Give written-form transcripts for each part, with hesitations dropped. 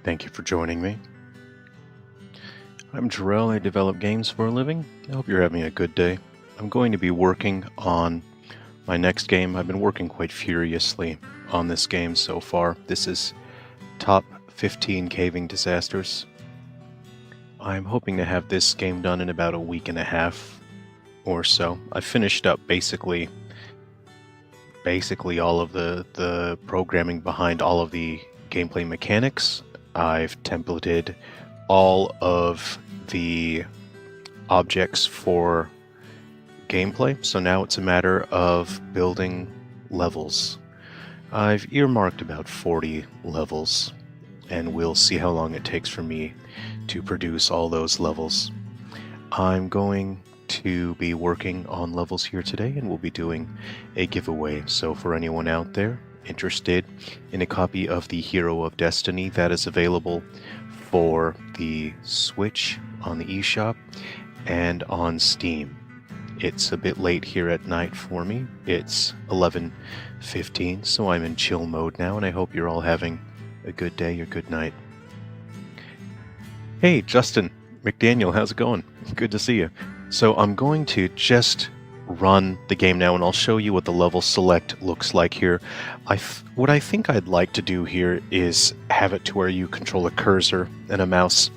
Thank you for joining me. I'm Jerrel. I develop games for a living. I hope you're having a good day. I'm going to be working on my next game. I've been working quite furiously on this game so far. This is Top 15 Caving Disasters. I'm hoping to have this game done in about a week and a half or so. I finished up basically all of the programming behind all of the gameplay mechanics. I've templated all of the objects for gameplay, so now it's a matter of building levels. I've earmarked about 40 levels, and we'll see how long it takes for me to produce all those levels. I'm going to be working on levels here today, and we'll be doing a giveaway. So for anyone out there interested in a copy of the Hero of Destiny, that is available for the Switch on the eShop and on Steam. It's a bit late here at night for me. It's 11:15, so I'm in chill mode now, and I hope you're all having a good day or good night. Hey, Justin McDaniel, how's it going? Good to see you. So I'm going to just run the game now, and I'll show you what the level select looks like here. What I think I'd like to do here is have it to where you control a cursor and a mouse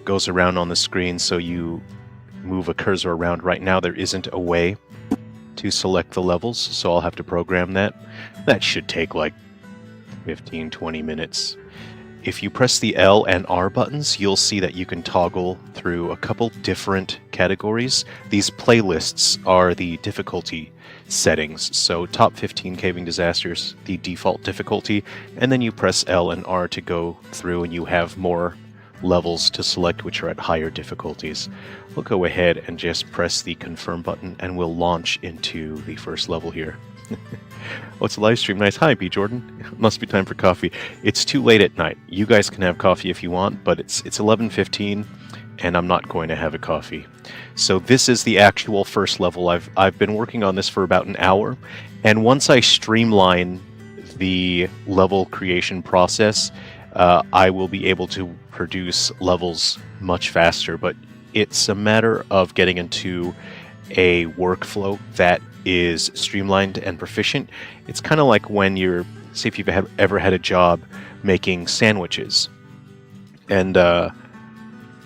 goes around on the screen, so you move a cursor around. Right now there isn't a way to select the levels, so I'll have to program that. That should take like 15-20 minutes. If you press the L and R buttons, you'll see that you can toggle through a couple different categories. These playlists are the difficulty settings. So top 15 caving disasters, the default difficulty, and then you press L and R to go through and you have more levels to select which are at higher difficulties. We'll go ahead and just press the confirm button and we'll launch into the first level here. Oh, it's a live stream. Nice. Hi, B. Jordan. Must be time for coffee. It's too late at night. You guys can have coffee if you want, but it's 11:15, and I'm not going to have a coffee. So this is the actual first level. I've been working on this for about an hour, and once I streamline the level creation process, I will be able to produce levels much faster. But it's a matter of getting into a workflow that is streamlined and proficient. It's kind of like when you're, say if you've ever had a job making sandwiches, and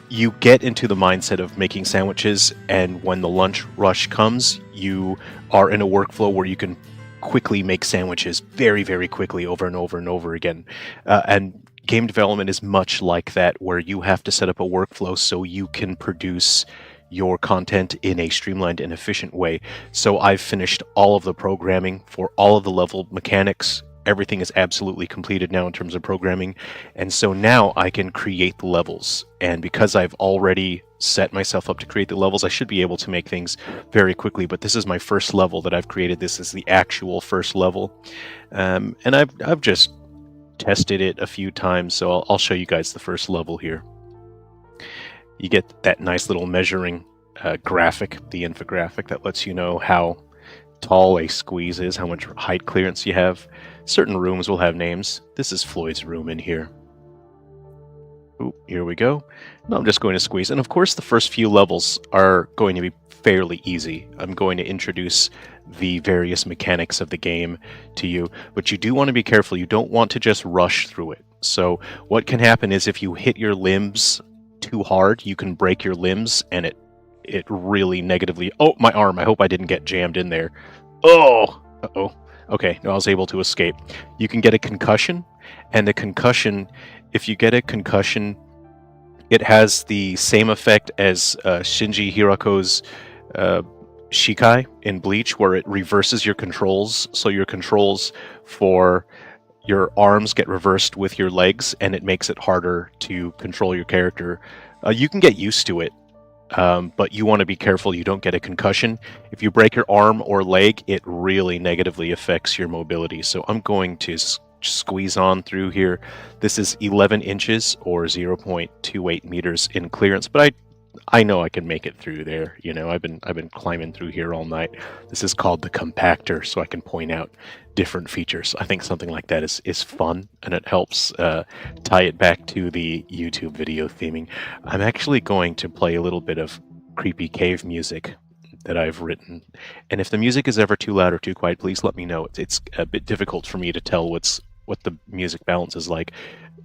you get into the mindset of making sandwiches, and when the lunch rush comes, you are in a workflow where you can quickly make sandwiches very, very quickly over and over and over again. And game development is much like that, where you have to set up a workflow so you can produce your content in a streamlined and efficient way. So I've finished all of the programming for all of the level mechanics. Everything is absolutely completed now in terms of programming. And so now I can create the levels. And because I've already set myself up to create the levels, I should be able to make things very quickly. But this is my first level that I've created. This is the actual first level. And I've just tested it a few times. So I'll show you guys the first level here. You get that nice little measuring graphic, the infographic that lets you know how tall a squeeze is, how much height clearance you have. Certain rooms will have names. This is Floyd's room in here. Ooh, here we go. Now I'm just going to squeeze. And of course the first few levels are going to be fairly easy. I'm going to introduce the various mechanics of the game to you, but you do want to be careful. You don't want to just rush through it. So what can happen is if you hit your limbs too hard, you can break your limbs, and it really negatively... Oh, my arm. I hope I didn't get jammed in there. Oh! Uh-oh. Okay, no, I was able to escape. You can get a concussion, and the concussion, if you get a concussion, it has the same effect as Shinji Hirako's Shikai in Bleach, where it reverses your controls. So your controls for your arms get reversed with your legs, and it makes it harder to control your character. You can get used to it, but you want to be careful you don't get a concussion. If you break your arm or leg, it really negatively affects your mobility. So I'm going to squeeze on through here. This is 11 inches or 0.28 meters in clearance, but I I know I can make it through there. I've been climbing through here all night. This is called the compactor, so I can point out different features. I think something like that is fun, and it helps tie it back to the YouTube video theming. I'm actually going to play a little bit of creepy cave music that I've written, and if the music is ever too loud or too quiet, please let me know. It's a bit difficult for me to tell what the music balance is like.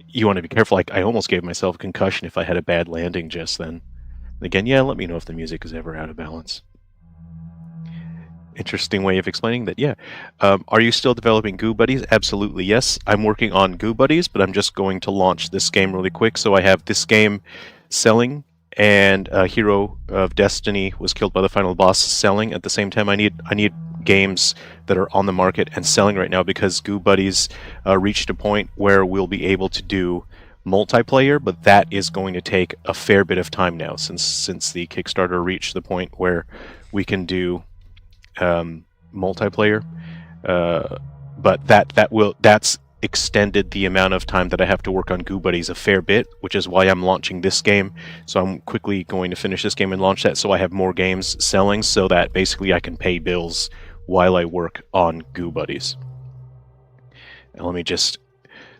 You want to be careful. Like, I almost gave myself a concussion if I had a bad landing just then. Again, yeah, let me know if the music is ever out of balance. Interesting way of explaining that, yeah. Are you still developing Goo Buddies? Absolutely, yes. I'm working on Goo Buddies, but I'm just going to launch this game really quick. So I have this game selling, and Hero of Destiny was killed by the final boss selling. At the same time, I need games that are on the market and selling right now, because Goo Buddies reached a point where we'll be able to do multiplayer, but that is going to take a fair bit of time now, since the Kickstarter reached the point where we can do multiplayer. But that's extended the amount of time that I have to work on Goo Buddies a fair bit, which is why I'm launching this game. So I'm quickly going to finish this game and launch that, so I have more games selling, so that basically I can pay bills while I work on Goo Buddies. And let me just...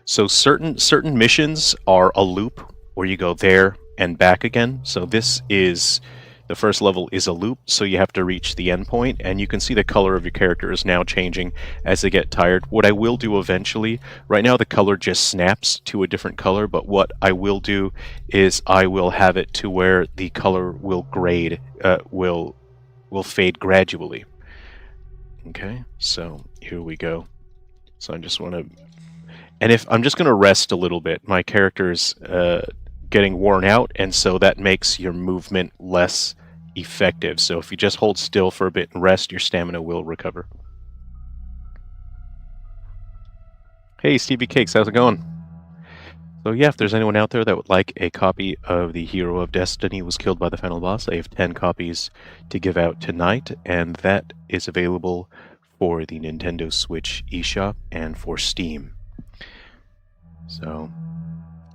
So certain missions are a loop where you go there and back again. So this is... The first level is a loop, so you have to reach the end point, and you can see the color of your character is now changing as they get tired. What I will do eventually, right now the color just snaps to a different color, but what I will do is I will have it to where the color will grade, will fade gradually. Okay, so here we go. So I just want to... And if I'm just going to rest a little bit, my character's getting worn out, and so that makes your movement less effective. So if you just hold still for a bit and rest, your stamina will recover. Hey, Stevie Cakes, how's it going? So yeah, if there's anyone out there that would like a copy of the Hero of Destiny Was Killed by the Final Boss, I have 10 copies to give out tonight, and that is available for the Nintendo Switch eShop and for Steam. So,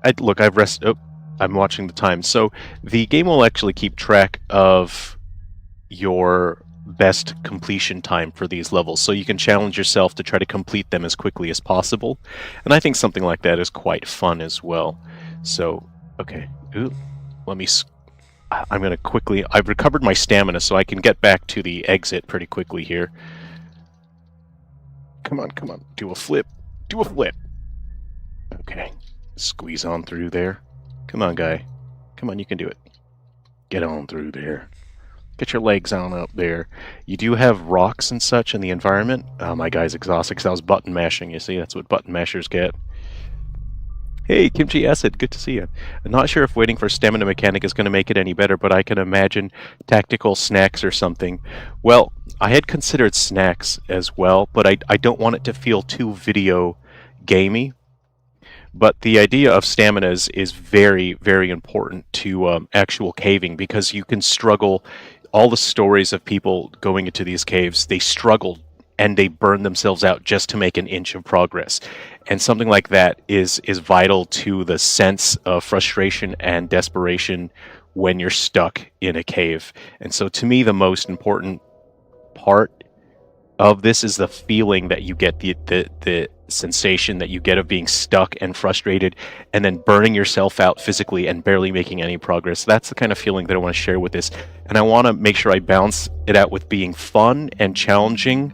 I've rested... Oh, I'm watching the time. So the game will actually keep track of your best completion time for these levels, so you can challenge yourself to try to complete them as quickly as possible. And I think something like that is quite fun as well. So, okay. Ooh, let me... I'm going to quickly... I've recovered my stamina, so I can get back to the exit pretty quickly here. Come on, come on. Do a flip. Do a flip. Okay. Squeeze on through there. Come on, guy. Come on, you can do it. Get on through there. Get your legs on up there. You do have rocks and such in the environment. Oh, my guy's exhausted because I was button mashing. You see, that's what button mashers get. Hey, Kimchi Acid, good to see you. I'm not sure if waiting for stamina mechanic is going to make it any better, but I can imagine tactical snacks or something. Well, I had considered snacks as well, but I don't want it to feel too video gamey. But the idea of stamina is very, very important to actual caving, because you can struggle. All the stories of people going into these caves, they struggle and they burn themselves out just to make an inch of progress. And something like that is vital to the sense of frustration and desperation when you're stuck in a cave. And so to me, the most important part of this is the feeling that you get, the sensation that you get of being stuck and frustrated and then burning yourself out physically and barely making any progress. That's the kind of feeling that I want to share with this, and I want to make sure I balance it out with being fun and challenging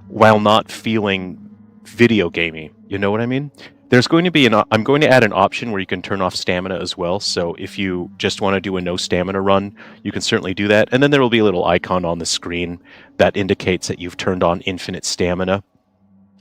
while not feeling video gamey. You know what I mean? There's going to be I'm going to add an option where you can turn off stamina as well, so if you just want to do a no stamina run, you can certainly do that, and then there will be a little icon on the screen that indicates that you've turned on infinite stamina.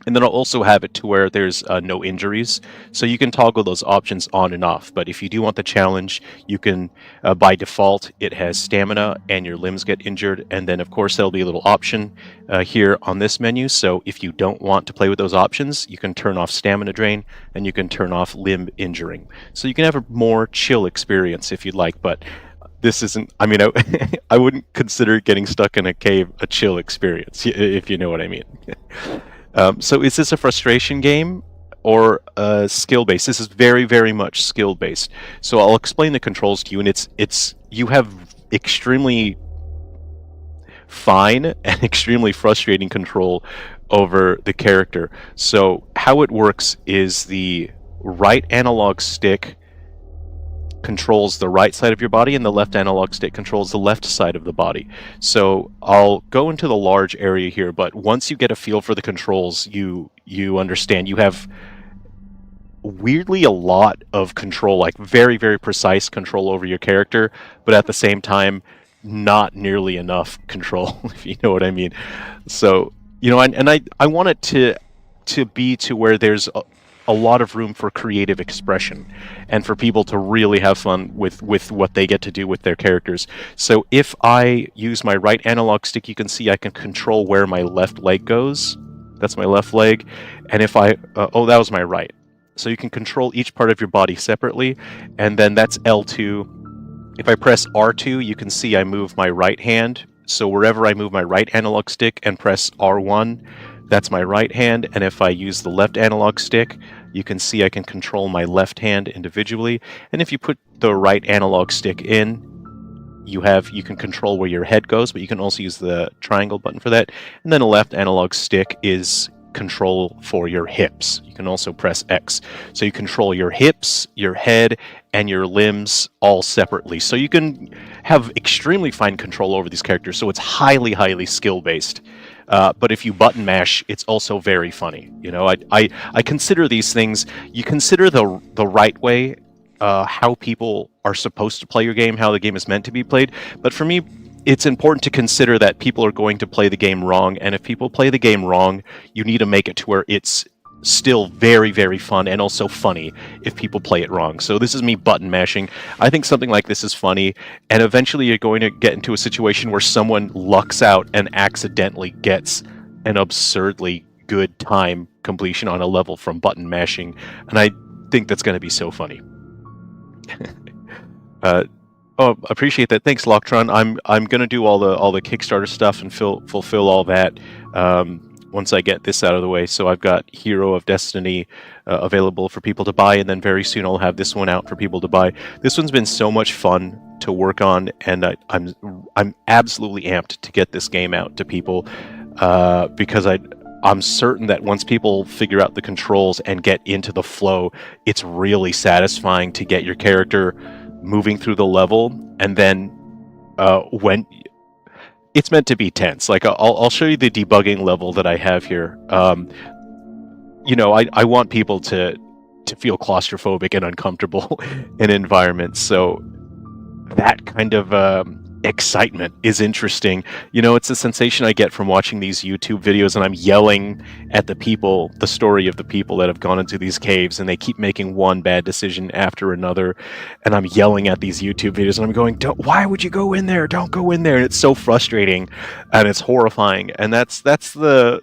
And then I'll also have it to where there's no injuries, so you can toggle those options on and off. But if you do want the challenge, you can, by default, it has stamina and your limbs get injured. And then, of course, there'll be a little option here on this menu. So if you don't want to play with those options, you can turn off stamina drain and you can turn off limb injuring. So you can have a more chill experience if you'd like, but this isn't, I mean, I wouldn't consider getting stuck in a cave a chill experience, if you know what I mean. So is this a frustration game or skill-based? This is very, very much skill-based. So I'll explain the controls to you, and it's you have extremely fine and extremely frustrating control over the character. So how it works is the right analog stick controls the right side of your body, and the left analog stick controls the left side of the body. So I'll go into the large area here, but once you get a feel for the controls, you understand you have weirdly a lot of control, like very, very precise control over your character, but at the same time, not nearly enough control, if you know what I mean. So, and I want it to be to where there's a lot of room for creative expression and for people to really have fun with what they get to do with their characters. So if I use my right analog stick, you can see I can control where my left leg goes. That's my left leg. And if I, that was my right. So you can control each part of your body separately, and then that's L2. If I press R2, you can see I move my right hand. So wherever I move my right analog stick and press R1, that's my right hand. And if I use the left analog stick, you can see I can control my left hand individually. And if you put the right analog stick in, you can control where your head goes, but you can also use the triangle button for that. And then a left analog stick is control for your hips. You can also press X. So you control your hips, your head, and your limbs all separately. So you can have extremely fine control over these characters. So it's highly, highly skill-based. But if you button mash, it's also very funny. I consider these things, you consider the right way, how people are supposed to play your game, how the game is meant to be played. But for me, it's important to consider that people are going to play the game wrong, and if people play the game wrong, you need to make it to where it's still very, very fun and also funny if people play it wrong. So this is me button mashing. I think something like this is funny, and eventually you're going to get into a situation where someone lucks out and accidentally gets an absurdly good time completion on a level from button mashing, and I think that's going to be so funny. Oh, appreciate that. Thanks, Loctron. I'm gonna do all the Kickstarter stuff and fulfill all that once I get this out of the way. So I've got Hero of Destiny available for people to buy, and then very soon I'll have this one out for people to buy. This one's been so much fun to work on, and I'm absolutely amped to get this game out to people because I'm certain that once people figure out the controls and get into the flow, it's really satisfying to get your character moving through the level, and then when it's meant to be tense. Like I'll show you the debugging level that I have here. I want people to feel claustrophobic and uncomfortable in environments, so that kind of excitement is interesting. It's a sensation I get from watching these YouTube videos, and I'm yelling at the story of the people that have gone into these caves, and they keep making one bad decision after another, and I'm yelling at these YouTube videos, and I'm going, why would you go in there? Don't go in there. And it's so frustrating, and it's horrifying, and that's the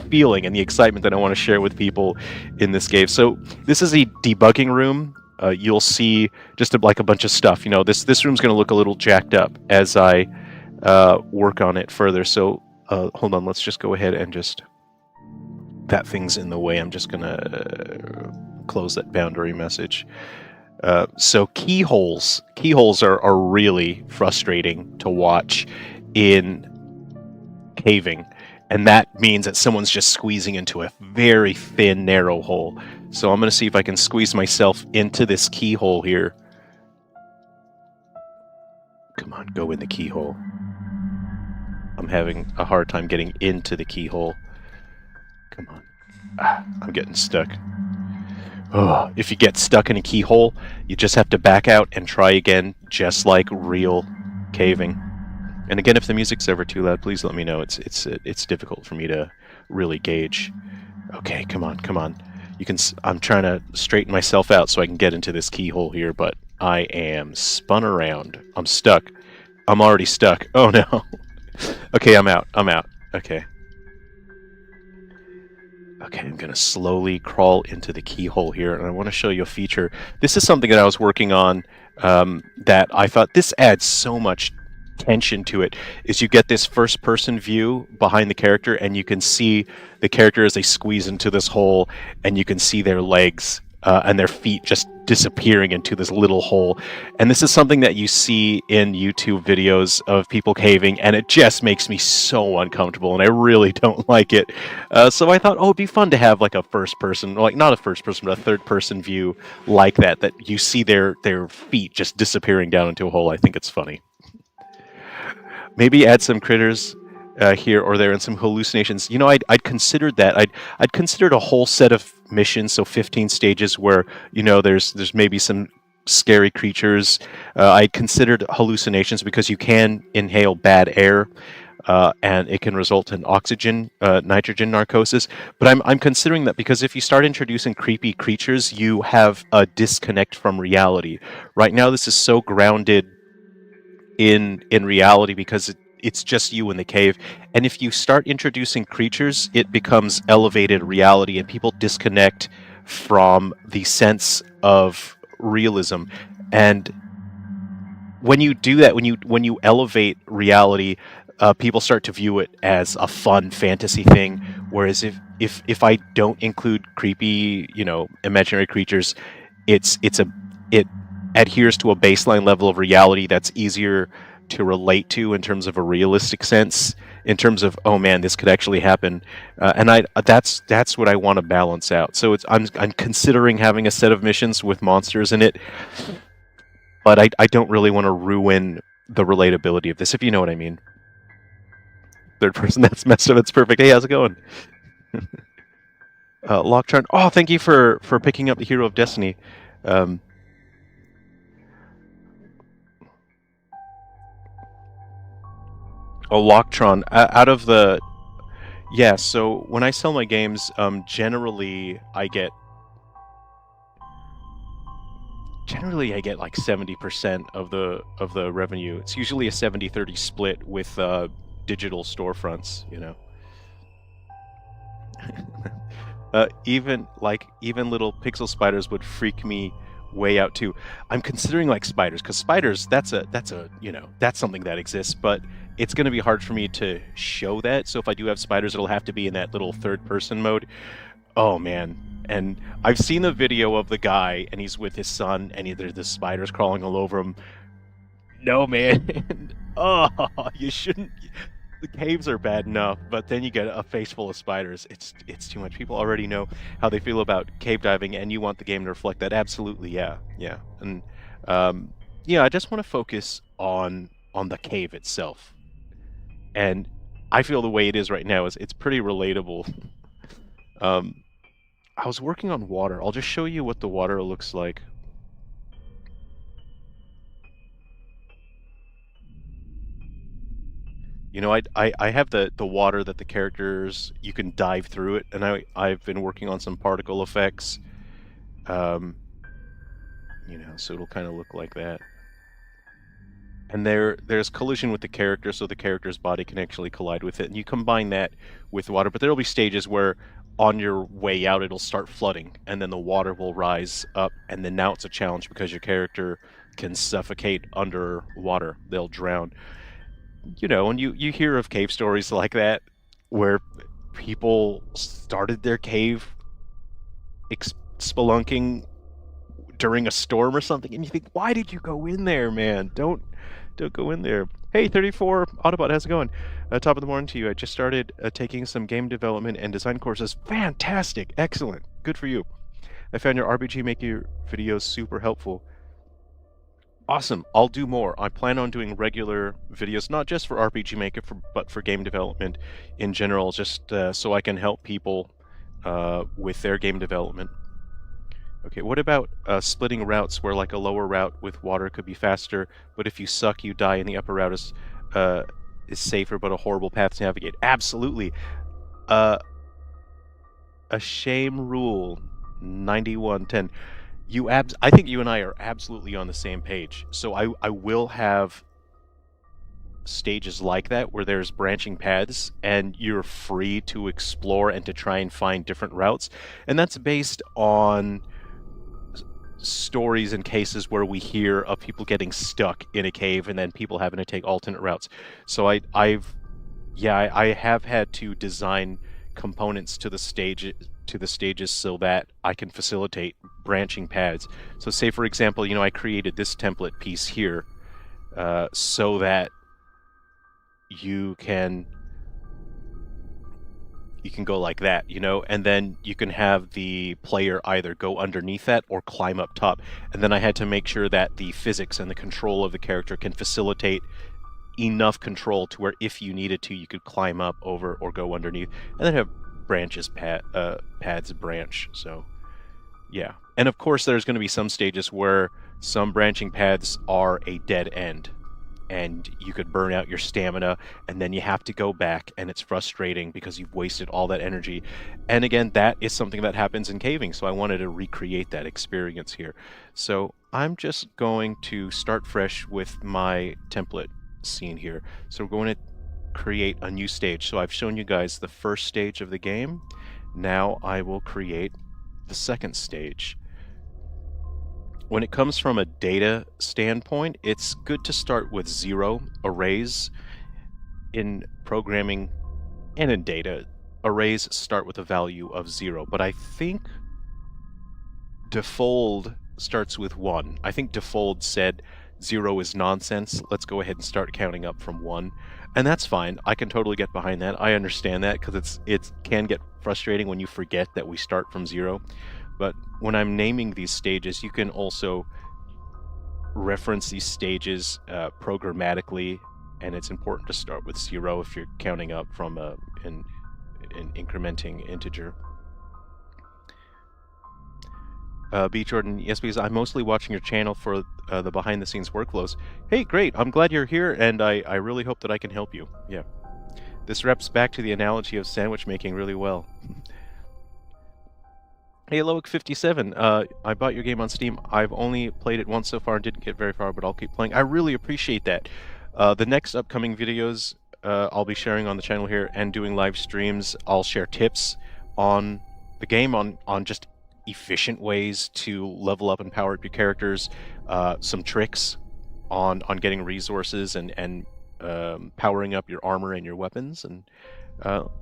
feeling and the excitement that I want to share with people in this game. So this is a debugging room. You'll see just a bunch of stuff. This room's going to look a little jacked up as I work on it further. So hold on, let's just go ahead and that thing's in the way. I'm just going to close that boundary message. So keyholes are really frustrating to watch in caving. And that means that someone's just squeezing into a very thin, narrow hole. So I'm going to see if I can squeeze myself into this keyhole here. Come on, go in the keyhole. I'm having a hard time getting into the keyhole. Come on. I'm getting stuck. Oh, if you get stuck in a keyhole, you just have to back out and try again, just like real caving. And again, if the music's ever too loud, please let me know. It's difficult for me to really gauge. Okay, come on. I'm trying to straighten myself out so I can get into this keyhole here, but I am spun around. I'm stuck. I'm already stuck. Oh no. Okay, I'm out. Okay. Okay, I'm gonna slowly crawl into the keyhole here, and I want to show you a feature. This is something that I was working on that I thought this adds so much tension to it, is you get this first person view behind the character, and you can see the character as they squeeze into this hole, and you can see their legs and their feet just disappearing into this little hole. And this is something that you see in YouTube videos of people caving, and it just makes me so uncomfortable, and I really don't like it. So I thought, oh, it'd be fun to have like a first person, like not a first person, but a third person view like that you see their feet just disappearing down into a hole. I think it's funny. Maybe add some critters here or there and some hallucinations. You know, I'd considered that. I'd considered a whole set of missions, so 15 stages where, you know, there's maybe some scary creatures. I considered hallucinations because you can inhale bad air, and it can result in nitrogen narcosis. But I'm considering that because if you start introducing creepy creatures, you have a disconnect from reality. Right now, this is so grounded in reality because it's just you in the cave, and if you start introducing creatures, it becomes elevated reality, and people disconnect from the sense of realism. And when you do that, when you elevate reality, people start to view it as a fun fantasy thing. Whereas if I don't include creepy, you know, imaginary creatures, it adheres to a baseline level of reality that's easier to relate to in terms of a realistic sense, in terms of, oh man, this could actually happen, and that's what I want to balance out. So I'm considering having a set of missions with monsters in it, but I don't really want to ruin the relatability of this, if you know what I mean. Third person, that's messed up. It's perfect. Hey, how's it going? Locktron, oh, thank you for picking up the Hero of Destiny. Locktron, out of the... Yeah, so when I sell my games, generally I get like 70% of the revenue. It's usually a 70-30 split with digital storefronts, you know. Even little pixel spiders would freak me way out too. I'm considering like spiders, because spiders, that's a you know, that's something that exists, but it's going to be hard for me to show that. So if I do have spiders, it'll have to be in that little third person mode. Oh man. And I've seen a video of the guy, and he's with his son, and there's the spiders crawling all over him. No, man. Oh, you shouldn't. The caves are bad enough, but then you get a face full of spiders. It's too much. People already know how they feel about cave diving, and you want the game to reflect that. Absolutely, yeah. And yeah, I just want to focus on the cave itself. And I feel the way it is right now is it's pretty relatable. I was working on water. I'll just show you what the water looks like. You know, I have the water that the characters, you can dive through it, and I've been working on some particle effects. You know, so it'll kind of look like that. And there's collision with the character, so the character's body can actually collide with it, and you combine that with water. But there'll be stages where on your way out it'll start flooding, and then the water will rise up, and then now it's a challenge because your character can suffocate underwater. They'll drown. You know, and you hear of cave stories like that where people started their cave spelunking during a storm or something, and you think, why did you go in there, man? Don't go in there. Hey, 34 Autobot, how's it going? Top of the morning to you. I just started taking some game development and design courses. Fantastic, excellent, good for you. I found your RPG Maker videos super helpful. Awesome, I'll do more. I plan on doing regular videos, not just for RPG Maker, but for game development in general, just so I can help people with their game development. Okay, what about splitting routes where like a lower route with water could be faster, but if you suck, you die, and the upper route is safer but a horrible path to navigate? Absolutely. A shame rule 9110. I think you and I are absolutely on the same page. So I will have stages like that where there's branching paths and you're free to explore and to try and find different routes. And that's based on stories and cases where we hear of people getting stuck in a cave and then people having to take alternate routes. So I have had to design components to the stage to the stages so that I can facilitate branching paths. So say, for example, I created this template piece here so that you can go like that, and then you can have the player either go underneath that or climb up top. And then I had to make sure that the physics and the control of the character can facilitate enough control to where if you needed to, you could climb up over or go underneath, and then have paths branch. So yeah, and of course there's going to be some stages where some branching paths are a dead end, and you could burn out your stamina, and then you have to go back, and it's frustrating because you've wasted all that energy. And again, that is something that happens in caving, so I wanted to recreate that experience here. So I'm just going to start fresh with my template scene here. So we're going to create a new stage. So I've shown you guys the first stage of the game. Now I will create the second stage. When it comes from a data standpoint, it's good to start with 0 arrays. In programming and in data, arrays start with a value of 0, but I think default starts with 1. I think default said 0 is nonsense. Let's go ahead and start counting up from 1. And that's fine. I can totally get behind that. I understand that because it can get frustrating when you forget that we start from 0. But when I'm naming these stages, you can also reference these stages programmatically, and it's important to start with 0 if you're counting up from an incrementing integer. B. Jordan, yes, because I'm mostly watching your channel for the behind-the-scenes workflows. Hey, great! I'm glad you're here, and I really hope that I can help you. Yeah. This reps back to the analogy of sandwich making really well. Hey, Loic57, I bought your game on Steam. I've only played it once so far and didn't get very far, but I'll keep playing. I really appreciate that. The next upcoming videos I'll be sharing on the channel here and doing live streams. I'll share tips on the game, on just efficient ways to level up and power up your characters, some tricks on getting resources and powering up your armor and your weapons, and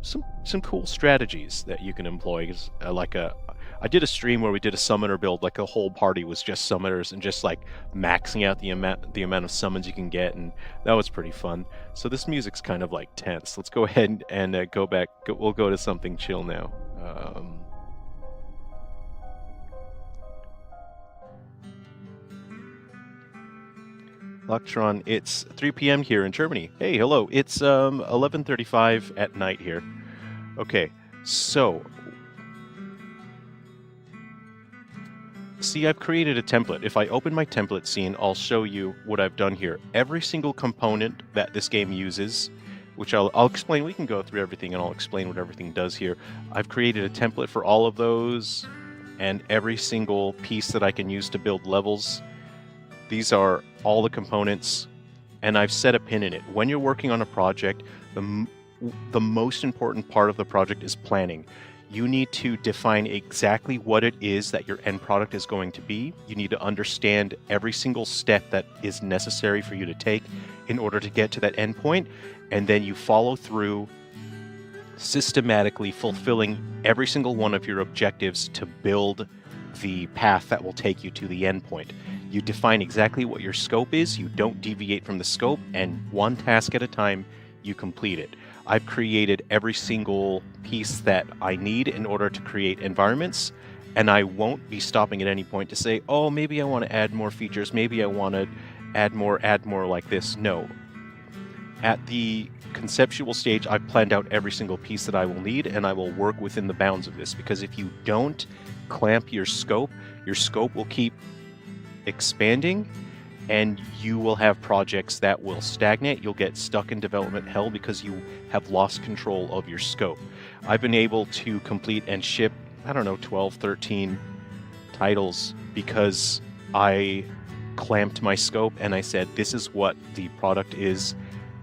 some cool strategies that you can employ. I did a stream where we did a summoner build, like a whole party was just summoners and just like maxing out the amount of summons you can get, and that was pretty fun. So this music's kind of like tense. Let's go ahead and go back. We'll go to something chill now. Loctron, it's 3 p.m. here in Germany. Hey, hello. It's 11:35 at night here. Okay, so see, I've created a template. If I open my template scene, I'll show you what I've done here. Every single component that this game uses, which I'll explain. We can go through everything and I'll explain what everything does here. I've created a template for all of those and every single piece that I can use to build levels. These are all the components, and I've set a pin in it. When you're working on a project, the most important part of the project is planning. You need to define exactly what it is that your end product is going to be. You need to understand every single step that is necessary for you to take in order to get to that end point, and then you follow through systematically fulfilling every single one of your objectives to build the path that will take you to the end point. You define exactly what your scope is, you don't deviate from the scope, and one task at a time, you complete it. I've created every single piece that I need in order to create environments, and I won't be stopping at any point to say, oh, maybe I want to add more features, maybe I want to add more like this. No. At the conceptual stage, I've planned out every single piece that I will need, and I will work within the bounds of this, because if you don't clamp your scope will keep expanding, and you will have projects that will stagnate. You'll get stuck in development hell because you have lost control of your scope. I've been able to complete and ship, 12, 13 titles because I clamped my scope and I said, this is what the product is.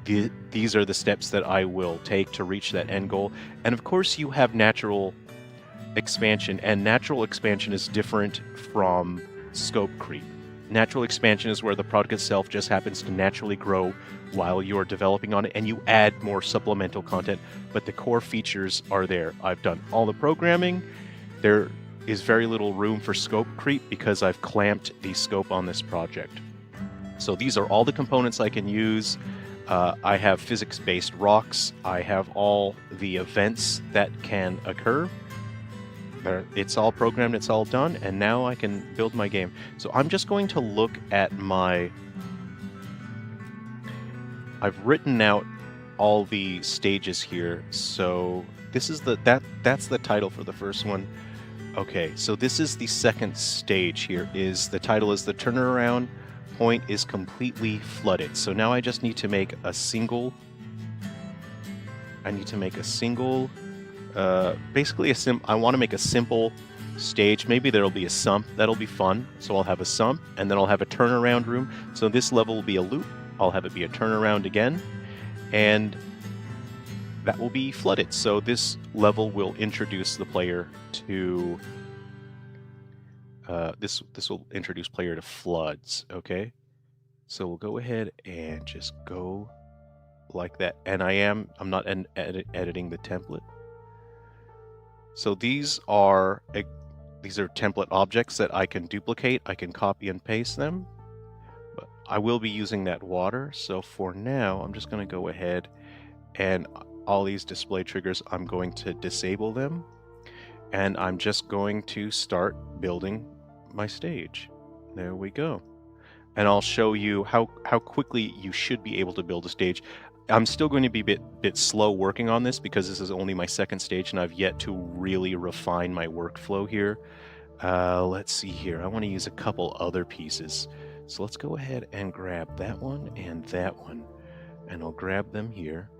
These are the steps that I will take to reach that end goal. And of course, you have natural expansion, and natural expansion is different from scope creep. Natural expansion is where the product itself just happens to naturally grow while you're developing on it, and you add more supplemental content, but the core features are there. I've done all the programming, there is very little room for scope creep because I've clamped the scope on this project. So these are all the components I can use. I have physics-based rocks. I have all the events that can occur. It's all programmed, it's all done, and now I can build my game. So I'm just going to look at my... I've written out all the stages here. So this is that's the title for the first one. Okay, so this is the second stage here. The title is the turnaround point is completely flooded. So now I just need to make a single... basically I want to make a simple stage. Maybe there'll be a sump. That'll be fun. So I'll have a sump, and then I'll have a turnaround room. So this level will be a loop. I'll have it be a turnaround again, and that will be flooded. So this level will introduce the player to this will introduce player to floods. Okay, so we'll go ahead and just go like that. And I'm not editing the template. So these are template objects that I can duplicate. I can copy and paste them, but I will be using that water. So for now, I'm just going to go ahead and all these display triggers, I'm going to disable them, and I'm just going to start building my stage. There we go. And I'll show you how quickly you should be able to build a stage. I'm still going to be a bit slow working on this because this is only my second stage and I've yet to really refine my workflow here. Let's see here. I want to use a couple other pieces. So let's go ahead and grab that one and that one. And I'll grab them here.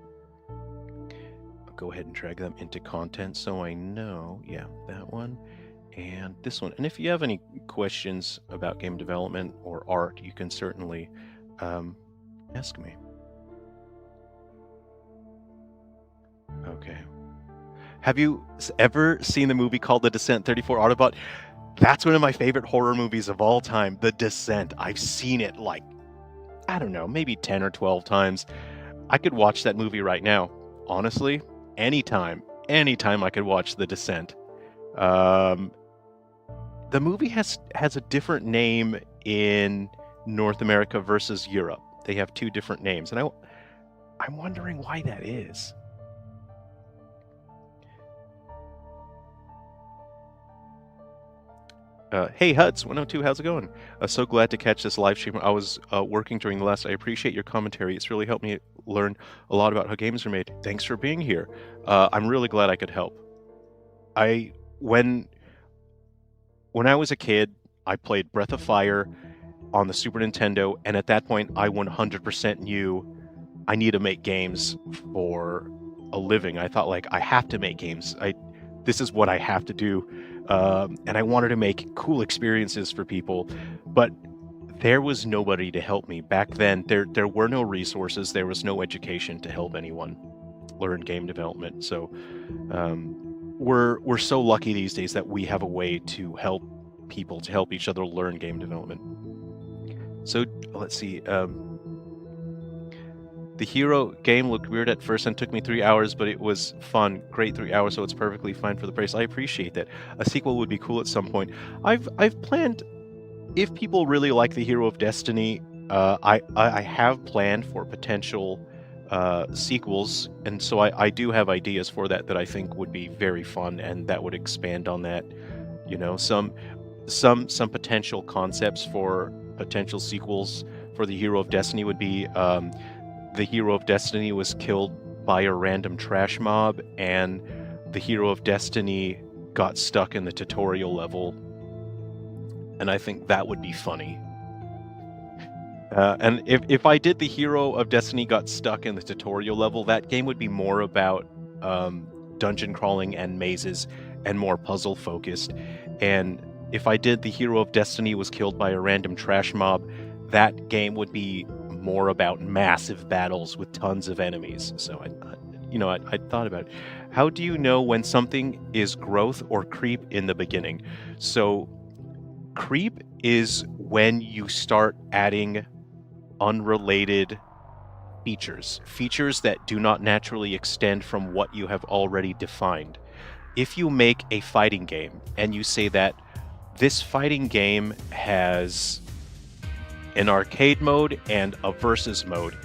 I'll go ahead and drag them into content so I know, yeah, that one and this one. And if you have any questions about game development or art, you can certainly ask me. Okay. Have you ever seen the movie called The Descent 34 Autobot? That's one of my favorite horror movies of all time, The Descent. I've seen it like, I don't know, maybe 10 or 12 times. I could watch that movie right now. Honestly, anytime I could watch The Descent. The movie has a different name in North America versus Europe. They have two different names, and I'm wondering why that is. Hey Huds 102, how's it going? So glad to catch this live stream. I was working during the last. I appreciate your commentary. It's really helped me learn a lot about how games are made. Thanks for being here. I'm really glad I could help. When I was a kid, I played Breath of Fire on the Super Nintendo, and at that point, I 100% knew I need to make games for a living. I thought, like, I have to make games. This is what I have to do. And I wanted to make cool experiences for people, but there was nobody to help me. Back then, there were no resources, there was no education to help anyone learn game development. So we're so lucky these days that we have a way to help people, to help each other learn game development. So let's see. The Hero game looked weird at first and took me 3 hours, but it was fun. Great 3 hours, so it's perfectly fine for the price. I appreciate that. A sequel would be cool at some point. I've planned, if people really like the Hero of Destiny, I have planned for potential sequels, and so I do have ideas for that I think would be very fun and that would expand on that. You know, some potential concepts for potential sequels for the Hero of Destiny would be the Hero of Destiny was killed by a random trash mob, and the Hero of Destiny got stuck in the tutorial level. And I think that would be funny. And if I did the Hero of Destiny got stuck in the tutorial level, that game would be more about dungeon crawling and mazes and more puzzle focused. And if I did the Hero of Destiny was killed by a random trash mob, that game would be more about massive battles with tons of enemies. So I thought about it. How do you know when something is growth or creep in the beginning? So creep is when you start adding unrelated features that do not naturally extend from what you have already defined. if you make a fighting game and you say that this fighting game has an arcade mode and a versus mode,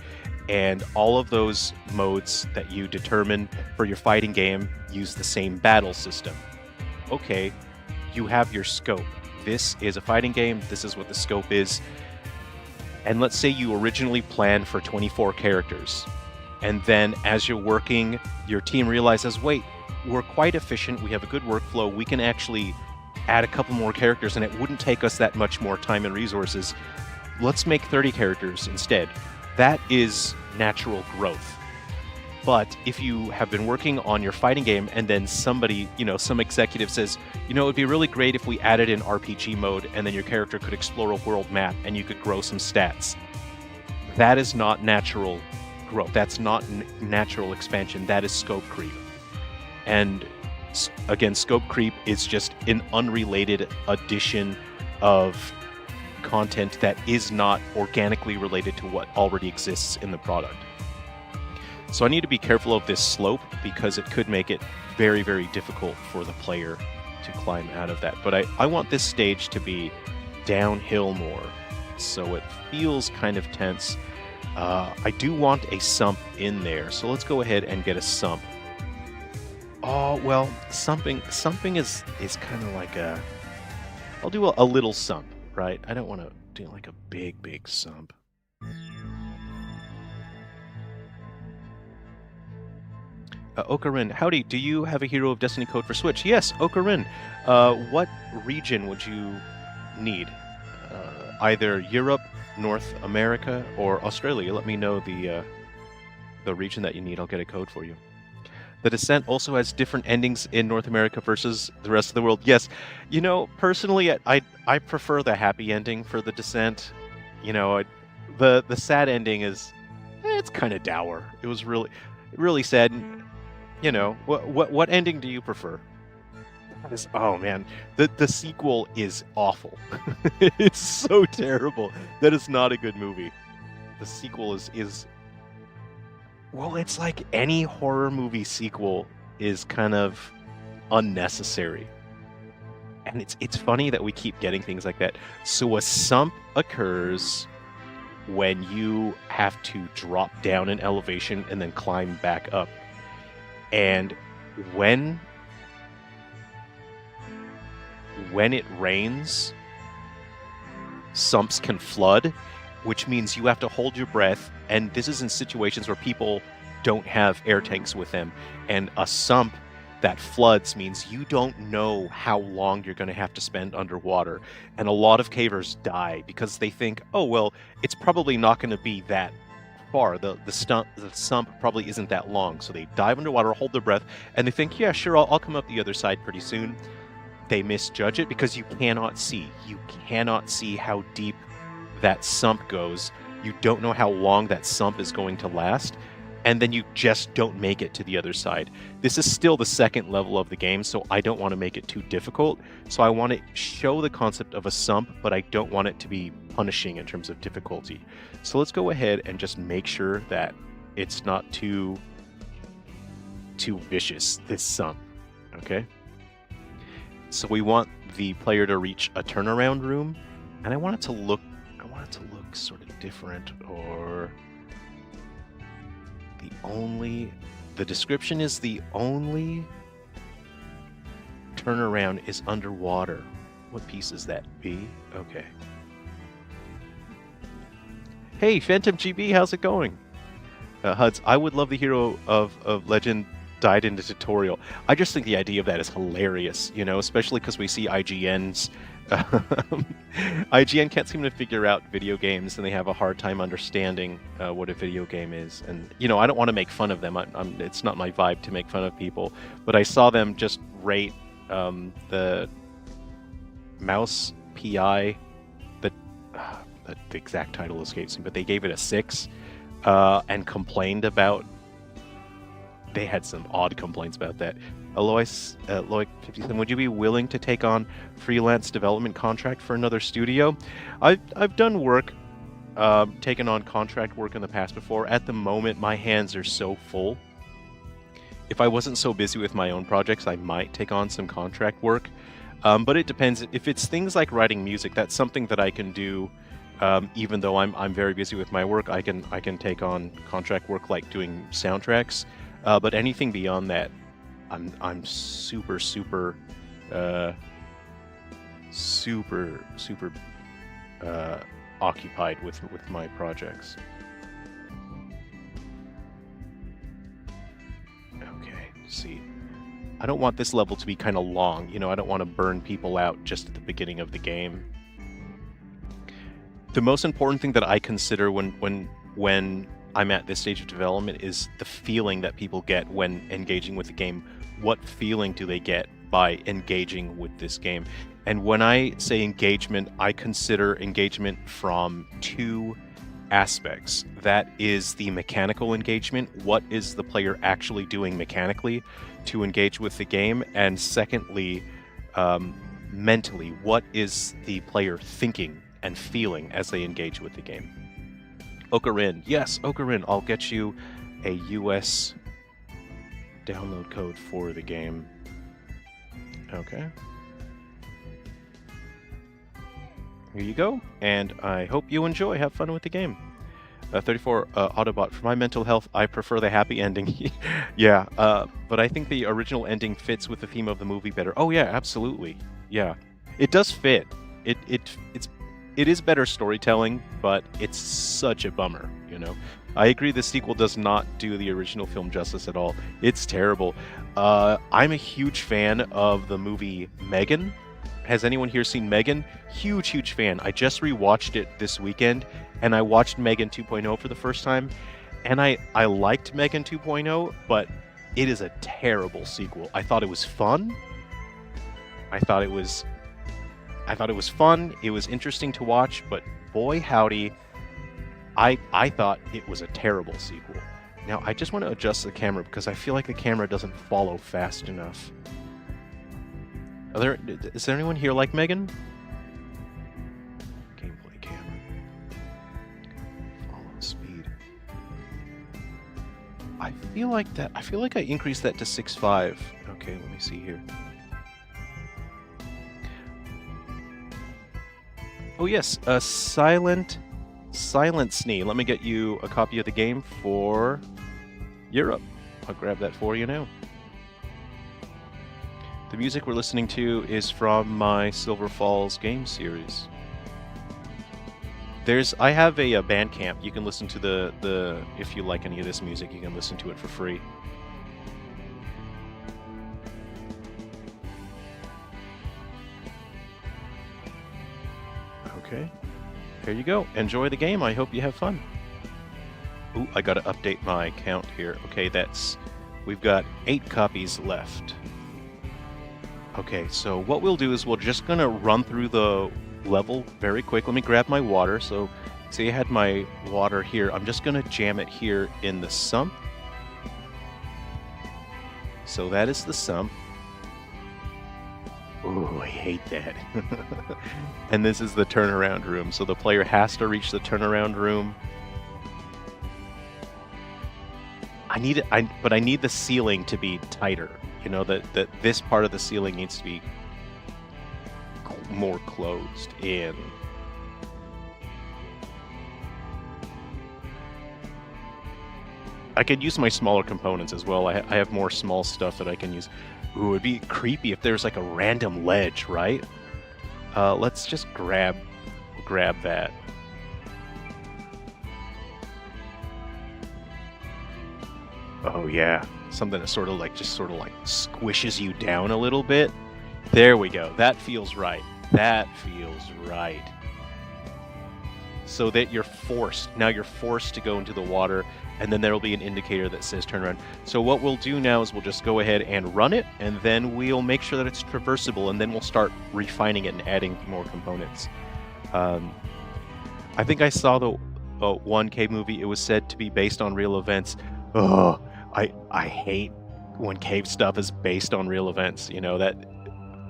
and all of those modes that you determine for your fighting game use the same battle system. Okay, you have your scope. This is a fighting game, this is what the scope is. And let's say you originally planned for 24 characters. And then as you're working, your team realizes, wait, we're quite efficient, we have a good workflow, we can actually add a couple more characters and it wouldn't take us that much more time and resources. Let's make 30 characters instead. That is natural growth. But if you have been working on your fighting game and then somebody, some executive says, it would be really great if we added in RPG mode and then your character could explore a world map and you could grow some stats. That is not natural growth. That's not natural expansion. That is scope creep. And again, scope creep is just an unrelated addition of content that is not organically related to what already exists in the product. So I need to be careful of this slope because it could make it very, very difficult for the player to climb out of that. But I want this stage to be downhill more, so it feels kind of tense. I do want a sump in there, so let's go ahead and get a sump. Oh, well, sumping is kind of like I'll do a little sump, right? I don't want to do like a big sump. Okarin, howdy, do you have a Hero of Destiny code for Switch? Yes, Okarin. What region would you need? Either Europe, North America, or Australia. Let me know the region that you need. I'll get a code for you. The Descent also has different endings in North America versus the rest of the world. Yes, personally, I prefer the happy ending for The Descent. The sad ending is, it's kind of dour. It was really sad. What ending do you prefer? Oh man, the sequel is awful. It's so terrible. That is not a good movie. The sequel is well, it's like any horror movie sequel is kind of unnecessary. And it's funny that we keep getting things like that. So a sump occurs when you have to drop down an elevation and then climb back up. And when it rains, sumps can flood, which means you have to hold your breath, and this is in situations where people don't have air tanks with them. And a sump that floods means you don't know how long you're going to have to spend underwater. And a lot of cavers die because they think, oh, well, it's probably not going to be that far. The sump probably isn't that long. So they dive underwater, hold their breath, and they think, yeah, sure, I'll come up the other side pretty soon. They misjudge it because you cannot see. You cannot see how deep that sump goes. You don't know how long that sump is going to last. And then you just don't make it to the other side. This is still the second level of the game, so I don't want to make it too difficult. So I want to show the concept of a sump, but I don't want it to be punishing in terms of difficulty. So let's go ahead and just make sure that it's not too vicious, this sump, okay? So we want the player to reach a turnaround room, and I want it to look sort of different, or the description is the only turnaround is underwater. What piece is that? B? Okay. Hey, Phantom GB, how's it going? Huds, I would love the Hero of Legend died in the tutorial. I just think the idea of that is hilarious, especially because we see IGN's IGN can't seem to figure out video games, and they have a hard time understanding what a video game is. And I don't want to make fun of them. It's not my vibe to make fun of people. But I saw them just rate the Mouse PI. The exact title escapes me, but they gave it a 6 and complained about. They had some odd complaints about that. Alois, Loic 57, would you be willing to take on freelance development contract for another studio? I've done work, taken on contract work in the past before. At the moment, my hands are so full. if I wasn't so busy with my own projects, I might take on some contract work. But it depends. If it's things like writing music, that's something that I can do. Even though I'm very busy with my work, I can take on contract work like doing soundtracks. But anything beyond that, I'm super super uh, super occupied with my projects. Okay, let's see. I don't want this level to be kind of long. You know, I don't want to burn people out just at the beginning of the game. The most important thing that I consider when I'm at this stage of development is the feeling that people get when engaging with the game. What feeling do they get by engaging with this game? And when I say engagement, I consider engagement from two aspects. That is the mechanical engagement. What is the player actually doing mechanically to engage with the game? And secondly, mentally, what is the player thinking and feeling as they engage with the game? Ocarina, yes, Ocarina. I'll get you a US download code for the game. Okay. Here you go, and I hope you enjoy. Have fun with the game. 34 Autobot, for my mental health, I prefer the happy ending. Yeah, but I think the original ending fits with the theme of the movie better. Oh yeah, absolutely. Yeah, it does fit. It is better storytelling, but it's such a bummer, you know? I agree the sequel does not do the original film justice at all. It's terrible. I'm a huge fan of the movie Megan. Has anyone here seen Megan? Huge, huge fan. I just rewatched it this weekend, and I watched Megan 2.0 for the first time, and I liked Megan 2.0, but it is a terrible sequel. I thought it was fun. I thought it was fun. It was interesting to watch, but boy howdy, I thought it was a terrible sequel. Now I just want to adjust the camera because I feel like the camera doesn't follow fast enough. Is there anyone here like Megan? Gameplay camera. Follow speed. I feel like I increased that to 6.5. Okay, let me see here. Oh yes, Silent Snee. Let me get you a copy of the game for Europe. I'll grab that for you now. The music we're listening to is from my Silver Falls game series. I have a Bandcamp. You can listen to the if you like any of this music, you can listen to it for free. Okay, here you go. Enjoy the game. I hope you have fun. Ooh, I gotta update my count here. Okay, we've got 8 copies left. Okay, so what we'll do is we're just gonna run through the level very quick. Let me grab my water. So, see, I had my water here. I'm just gonna jam it here in the sump. So that is the sump. Ooh, I hate that. And this is the turnaround room. So the player has to reach the turnaround room. But I need the ceiling to be tighter. You know, that this part of the ceiling needs to be more closed in. I could use my smaller components as well. I have more small stuff that I can use. Ooh, it'd be creepy if there's like a random ledge, right? Let's just grab that. Oh yeah, something that sort of like squishes you down a little bit. There we go. That feels right. That feels right. So that you're forced to go into the water, and then there'll be an indicator that says turn around. So what we'll do now is we'll just go ahead and run it, and then we'll make sure that it's traversable, and then we'll start refining it and adding more components. I think I saw the one cave movie. It was said to be based on real events. Oh, I hate when cave stuff is based on real events. You know, that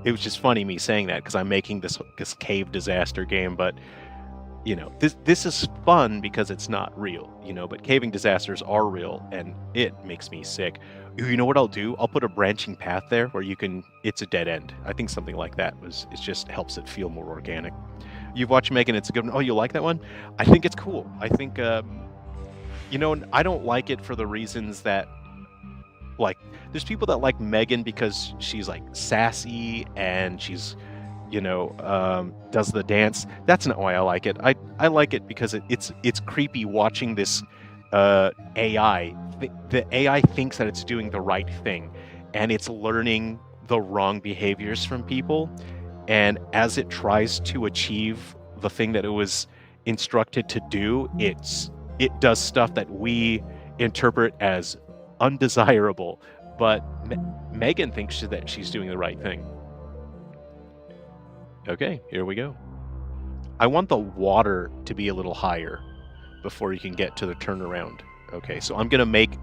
it was just funny me saying that because I'm making this cave disaster game, but you know, this is fun because it's not real, you know, but caving disasters are real, and it makes me sick. You know what I'll do? I'll put a branching path there where you can. It's a dead end. I think something like that it just helps it feel more organic. You've watched Megan. It's a good one. Oh, you like that one? I think it's cool. I think, you know, I don't like it for the reasons that, like, there's people that like Megan because she's like sassy and she's, you know, does the dance. That's not why I like it. I like it because it's creepy watching this AI. The AI thinks that it's doing the right thing, and it's learning the wrong behaviors from people. And as it tries to achieve the thing that it was instructed to do, it does stuff that we interpret as undesirable. But Megan thinks that she's doing the right thing. Okay, here we go. I want the water to be a little higher before you can get to the turnaround. Okay, so I'm going to make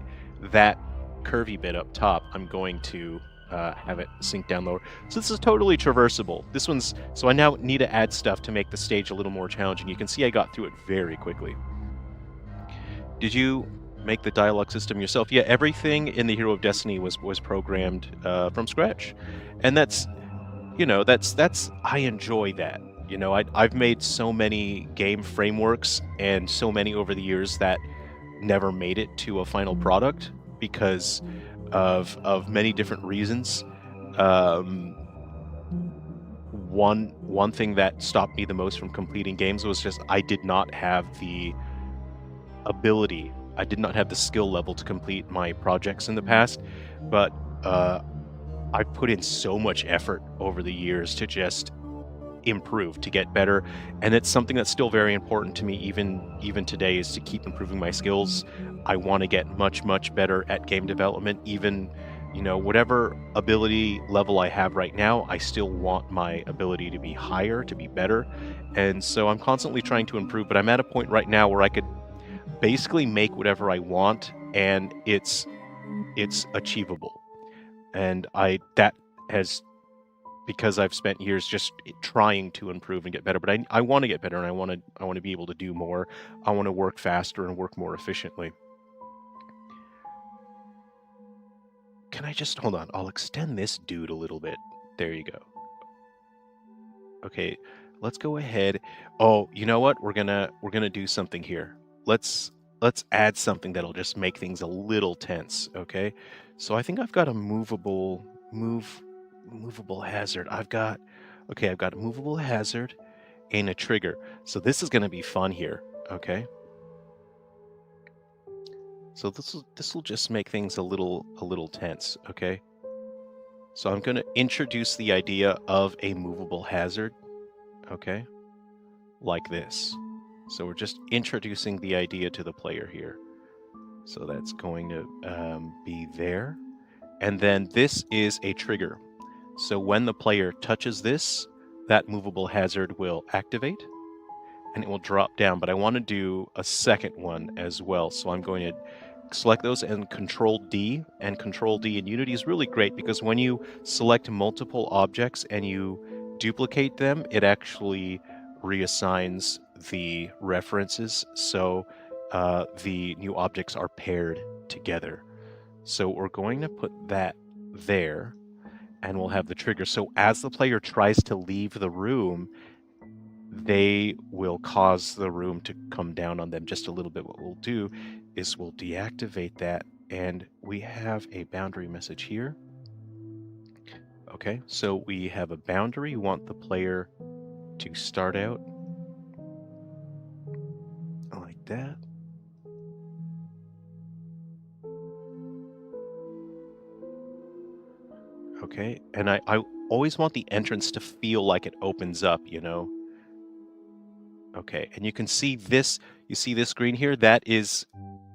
that curvy bit up top. I'm going to have it sink down lower. So this is totally traversable. This one's... So I now need to add stuff to make the stage a little more challenging. You can see I got through it very quickly. Did you make the dialogue system yourself? Yeah, everything in the Hero of Destiny was programmed from scratch. And that's, you know, that's I enjoy that. You know, I've made so many game frameworks and so many over the years that never made it to a final product because of many different reasons. One thing that stopped me the most from completing games was just I did not have the ability. I did not have the skill level to complete my projects in the past, but I've put in so much effort over the years to just improve, to get better, and it's something that's still very important to me even today, is to keep improving my skills. I want to get much better at game development. Even, you know, whatever ability level I have right now, I still want my ability to be higher, to be better, and so I'm constantly trying to improve. But I'm at a point right now where I could basically make whatever I want, and it's achievable, and that has, because I've spent years just trying to improve and get better. But I want to get better, and I want to be able to do more. I want to work faster and work more efficiently. Can I just hold on? I'll extend this dude a little bit. There you go. Okay, let's go ahead. Oh, you know what? We're gonna do something here. Let's add something that'll just make things a little tense. Okay, so I think I've got a movable hazard. I've got a movable hazard and a trigger. So this is going to be fun here. Okay. So this will just make things a little tense. Okay. So I'm going to introduce the idea of a movable hazard. Okay. Like this. So we're just introducing the idea to the player here. So that's going to be there. And then this is a trigger. So when the player touches this, that movable hazard will activate and it will drop down. But I want to do a second one as well. So I'm going to select those and Control D. And Control D in Unity is really great because when you select multiple objects and you duplicate them, it actually reassigns the references. So the new objects are paired together. So we're going to put that there. And we'll have the trigger. So as the player tries to leave the room, they will cause the room to come down on them just a little bit. What we'll do is we'll deactivate that, and we have a boundary message here. Okay, so we have a boundary. We want the player to start out like that. Okay, and I always want the entrance to feel like it opens up, you know? Okay, and you can see this, you see this green here? That is,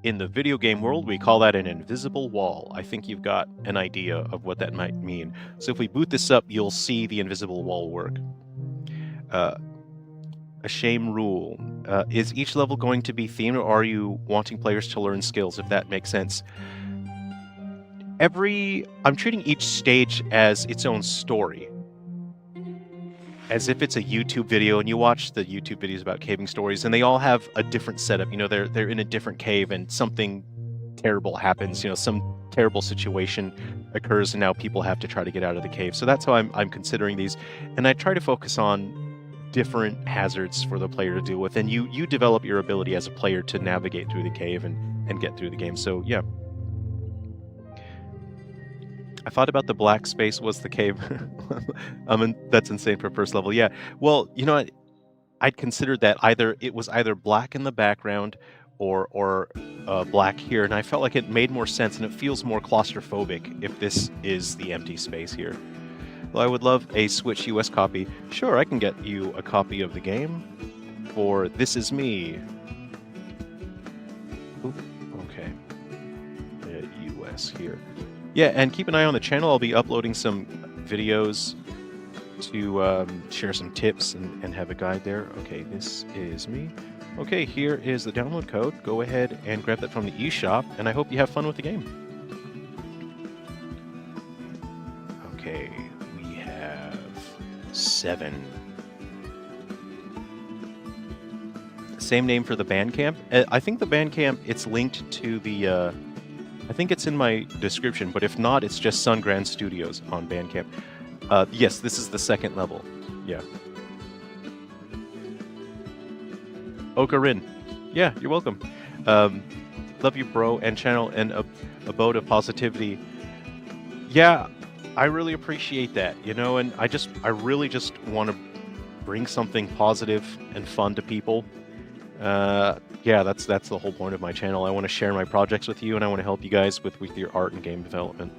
in the video game world, we call that an invisible wall. I think you've got an idea of what that might mean. So if we boot this up, you'll see the invisible wall work. A shame rule. Is each level going to be themed, or are you wanting players to learn skills, if that makes sense? I'm treating each stage as its own story. as if it's a YouTube video, and you watch the YouTube videos about caving stories, and they all have a different setup. You know, they're in a different cave, and something terrible happens. You know, some terrible situation occurs, and now people have to try to get out of the cave. So that's how I'm considering these, and I try to focus on different hazards for the player to deal with, and you develop your ability as a player to navigate through the cave and get through the game. So yeah. I thought about the black space was the cave. That's insane for first level. Yeah. Well, you know what? I'd considered that it was either black in the background or black here, and I felt like it made more sense and it feels more claustrophobic if this is the empty space here. Well, I would love a Switch US copy. Sure, I can get you a copy of the game for This Is Me. Oop, okay. US here. Yeah, and keep an eye on the channel. I'll be uploading some videos to share some tips and have a guide there. Okay, This Is Me. Okay, here is the download code. Go ahead and grab that from the eShop, and I hope you have fun with the game. Okay, we have 7. Same name for the Bandcamp. I think the Bandcamp, it's linked to the... I think it's in my description, but if not, it's just Sungrand Studios on Bandcamp. Yes, this is the second level. Yeah. Okarin. Yeah, you're welcome. Love you, bro, and channel and abode of positivity. Yeah, I really appreciate that, you know, and I really just want to bring something positive and fun to people. Yeah, that's the whole point of my channel. I want to share my projects with you, and I want to help you guys with your art and game development.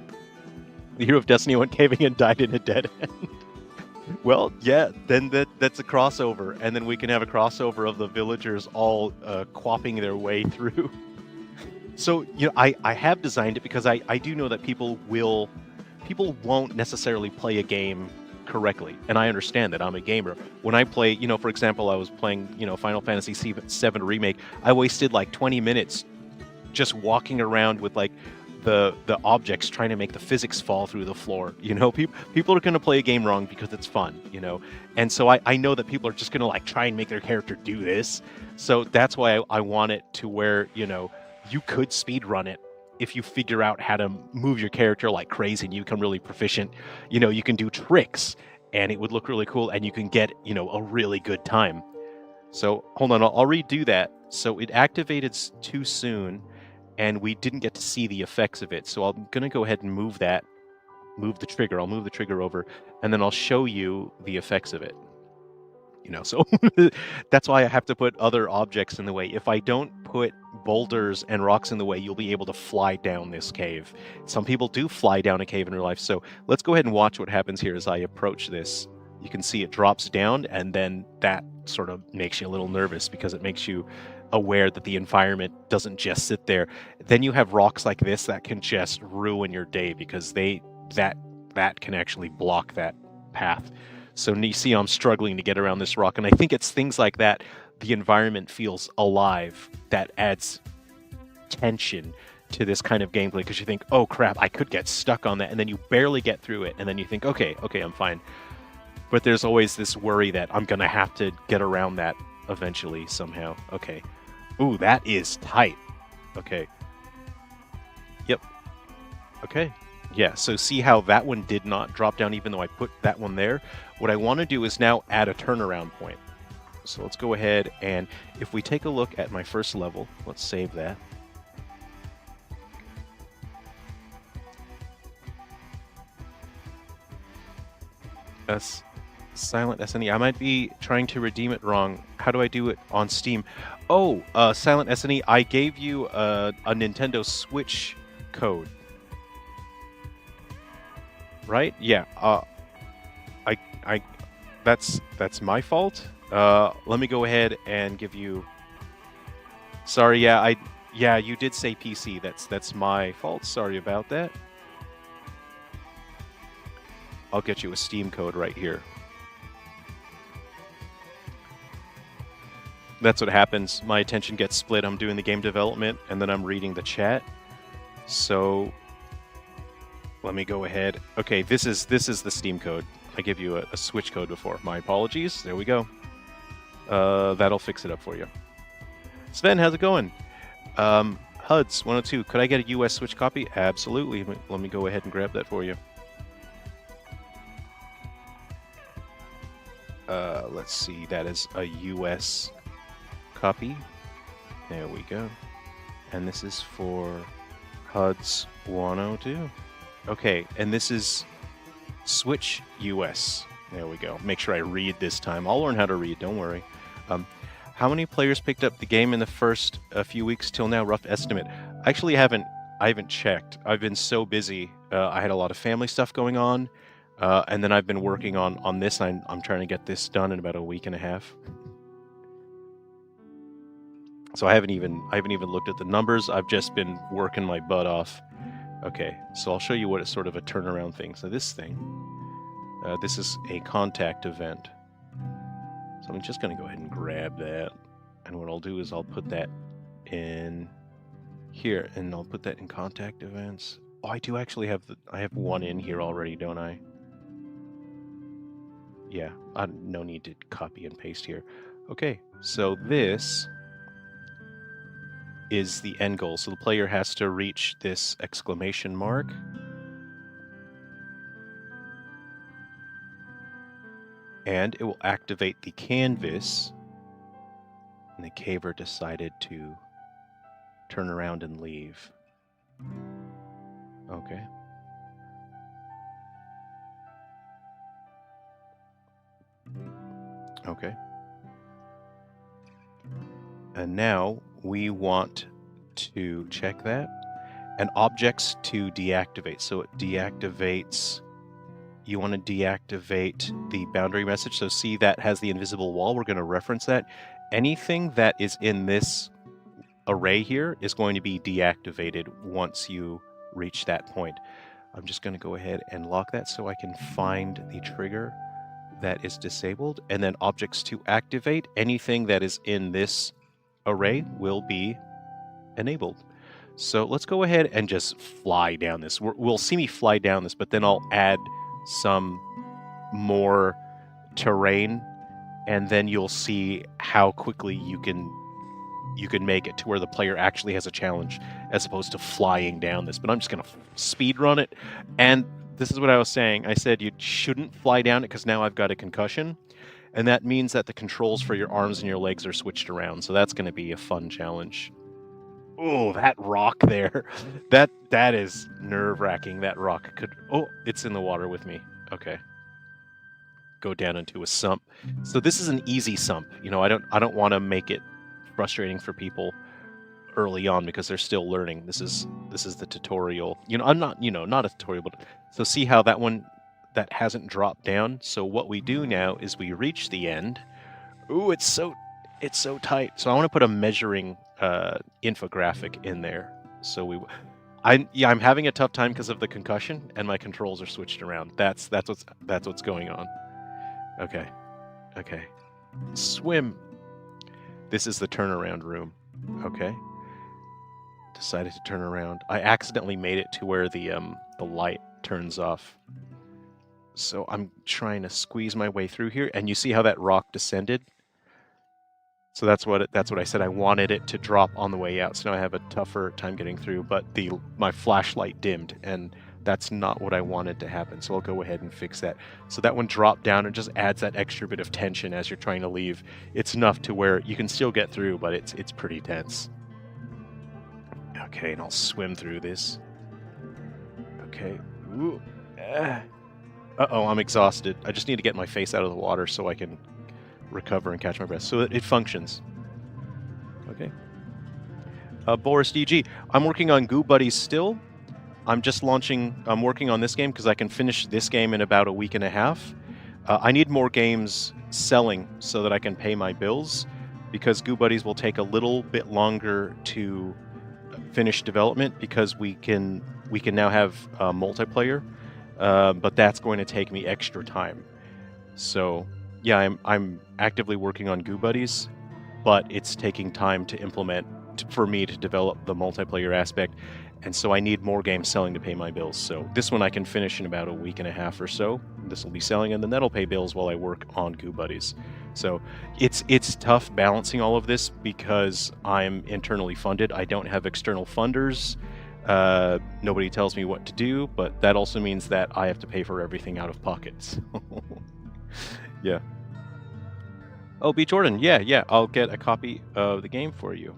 The hero of Destiny went caving and died in a dead end. Well, yeah, then that's a crossover, and then we can have a crossover of the villagers all quapping their way through. So, you know, I have designed it because I do know that people won't necessarily play a game correctly, and I understand that. I'm a gamer. When I play, you know, for example, I was playing, you know, Final Fantasy VII Remake. I wasted like 20 minutes just walking around with like the objects, trying to make the physics fall through the floor. You know, people are going to play a game wrong because it's fun, you know, and so I know that people are just going to like try and make their character do this. So that's why I want it to where, you know, you could speed run it if you figure out how to move your character like crazy and you become really proficient. You know, you can do tricks and it would look really cool, and you can get, you know, a really good time. So hold on, I'll redo that. So it activated too soon, and we didn't get to see the effects of it. So I'm gonna go ahead and move the trigger. I'll move the trigger over, and then I'll show you the effects of it. You know, so that's why I have to put other objects in the way. If I don't put boulders and rocks in the way, you'll be able to fly down this cave. Some people do fly down a cave in real life. So let's go ahead and watch what happens here as I approach this. You can see it drops down, and then that sort of makes you a little nervous because it makes you aware that the environment doesn't just sit there. Then you have rocks like this that can just ruin your day because that can actually block that path. So you see I'm struggling to get around this rock, and I think it's things like that. The environment feels alive. That adds tension to this kind of gameplay because you think, oh crap, I could get stuck on that, and then you barely get through it, and then you think, okay, I'm fine. But there's always this worry that I'm gonna have to get around that eventually somehow. Okay. Ooh, that is tight. Okay. Yep. Okay. Yeah, so see how that one did not drop down even though I put that one there? What I want to do is now add a turnaround point. So let's go ahead, and if we take a look at my first level, let's save that. Silent SNE. I might be trying to redeem it wrong. How do I do it on Steam? Oh, Silent SNE, I gave you a Nintendo Switch code. Right? Yeah. That's my fault. Let me go ahead and give you. Sorry. Yeah. You did say PC. That's my fault. Sorry about that. I'll get you a Steam code right here. That's what happens. My attention gets split. I'm doing the game development, and then I'm reading the chat. So let me go ahead. Okay, this is the Steam code. I give you a switch code before. My apologies. There we go. That'll fix it up for you. Sven, how's it going? HUDs 102. Could I get a US switch copy? Absolutely. Let me go ahead and grab that for you. Let's see. That is a US copy. There we go. And this is for HUDs 102. Okay, and this is Switch US. There we go. Make sure I read this time. I'll learn how to read, don't worry. How many players picked up the game in the first few weeks till now? Rough estimate. Actually, I haven't checked. I've been so busy. I had a lot of family stuff going on, and then I've been working on this. I'm trying to get this done in about a week and a half. So I haven't even looked at the numbers. I've just been working my butt off. Okay, so I'll show you what is sort of a turnaround thing. So this thing, this is a contact event. So I'm just going to go ahead and grab that. And what I'll do is I'll put that in here, and I'll put that in contact events. Oh, I do actually have I have one in here already, don't I? Yeah, no need to copy and paste here. Okay, so this is the end goal. So the player has to reach this exclamation mark. And it will activate the canvas. And the caver decided to turn around and leave. Okay. Okay. And now we want to check that. And objects to deactivate. So it deactivates. You want to deactivate the boundary message. So see, that has the invisible wall. We're going to reference that. Anything that is in this array here is going to be deactivated once you reach that point. I'm just going to go ahead and lock that so I can find the trigger that is disabled. And then objects to activate. Anything that is in this array will be enabled. So let's go ahead and just fly down this. We'll see me fly down this, but then I'll add some more terrain, and then you'll see how quickly you can make it to where the player actually has a challenge as opposed to flying down this. But I'm just going to speed run it. And this is what I was saying. I said you shouldn't fly down it because now I've got a concussion. And that means that the controls for your arms and your legs are switched around. So that's going to be a fun challenge. Oh, that rock there. That is nerve-wracking. That rock could... Oh, it's in the water with me. Okay. Go down into a sump. So this is an easy sump. You know, I don't want to make it frustrating for people early on because they're still learning. This is the tutorial. You know, I'm not, not a tutorial, but so see how that one that hasn't dropped down. So what we do now is we reach the end. Ooh, it's so tight. So I want to put a measuring infographic in there. So I'm having a tough time because of the concussion and my controls are switched around. That's what's going on. Okay. Swim. This is the turnaround room. Okay. Decided to turn around. I accidentally made it to where the light turns off. So I'm trying to squeeze my way through here, and you see how that rock descended? So that's what I said. I wanted it to drop on the way out, so now I have a tougher time getting through. But my flashlight dimmed, and that's not what I wanted to happen. So I'll go ahead and fix that. So that one dropped down and just adds that extra bit of tension as you're trying to leave. It's enough to where you can still get through, but it's pretty tense. Okay, and I'll swim through this. Okay. Ooh. Uh-oh, I'm exhausted. I just need to get my face out of the water so I can recover and catch my breath. So it functions. Okay. Boris DG, I'm working on Goo Buddies still. I'm working on this game because I can finish this game in about a week and a half. I need more games selling so that I can pay my bills, because Goo Buddies will take a little bit longer to finish development because we can now have multiplayer, but that's going to take me extra time. So yeah, I'm actively working on Goo Buddies, but it's taking time to implement for me to develop the multiplayer aspect. And so I need more games selling to pay my bills. So this one I can finish in about a week and a half or so. This will be selling, and then that'll pay bills while I work on Goo Buddies. So it's tough balancing all of this because I'm internally funded. I don't have external funders. Nobody tells me what to do, but that also means that I have to pay for everything out of pocket. So yeah. Oh, B. Jordan, yeah, I'll get a copy of the game for you.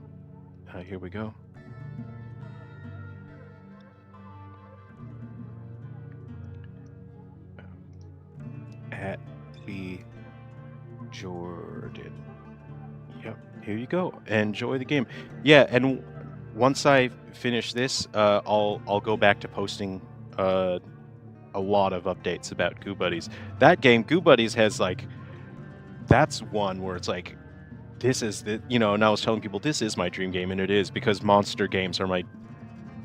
Here we go. At B. Jordan. Yep, here you go. Enjoy the game. Yeah, and once I finish this, I'll go back to posting a lot of updates about Goo Buddies. That game, Goo Buddies, has like, that's one where it's like, this is the, and I was telling people this is my dream game, and it is, because monster games are my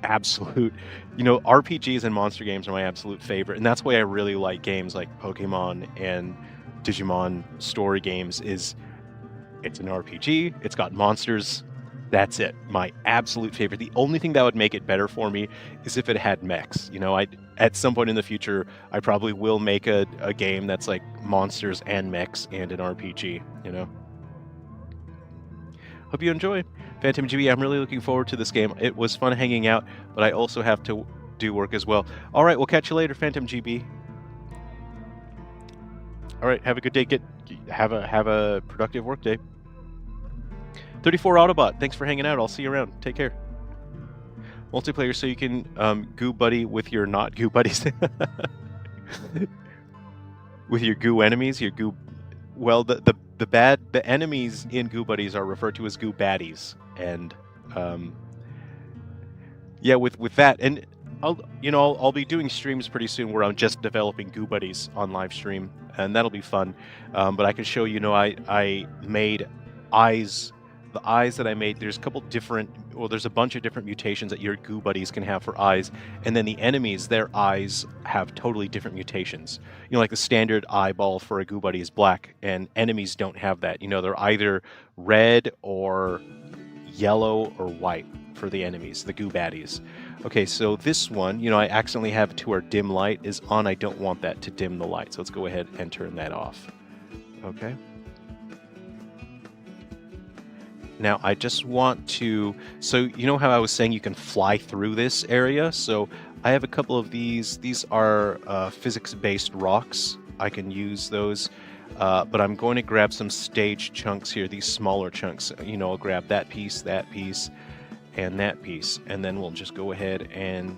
absolute, RPGs and monster games are my absolute favorite, and that's why I really like games like Pokemon and Digimon story games. Is it's an RPG, it's got monsters, that's it. My absolute favorite. The only thing that would make it better for me is if it had mechs. At some point in the future, I probably will make a game that's like monsters and mechs and an RPG, Hope you enjoy. Phantom GB, I'm really looking forward to this game. It was fun hanging out, but I also have to do work as well. All right, we'll catch you later, Phantom GB. All right, have a good day. Have a productive work day. 34 Autobot, thanks for hanging out. I'll see you around. Take care. Multiplayer, so you can Goo Buddy with your not Goo Buddies. With your Goo enemies, your Goo... Well, the enemies in Goo Buddies are referred to as Goo Baddies. And, yeah, with that... And I'll be doing streams pretty soon where I'm just developing Goo Buddies on live stream, and that'll be fun. But I can show I made eyes. The eyes that I made, there's a bunch of different mutations that your Goo Buddies can have for eyes, and then the enemies, their eyes have totally different mutations. Like the standard eyeball for a Goo Buddy is black, and enemies don't have that. They're either red or yellow or white for the enemies, the Goo Baddies. Okay, so this one, I accidentally have it to where dim light is on. I don't want that to dim the light, so let's go ahead and turn that off. Okay. Now, I just want to... So, how I was saying you can fly through this area? So, I have a couple of these. These are physics-based rocks. I can use those. But I'm going to grab some stage chunks here, these smaller chunks. I'll grab that piece, and that piece. And then we'll just go ahead and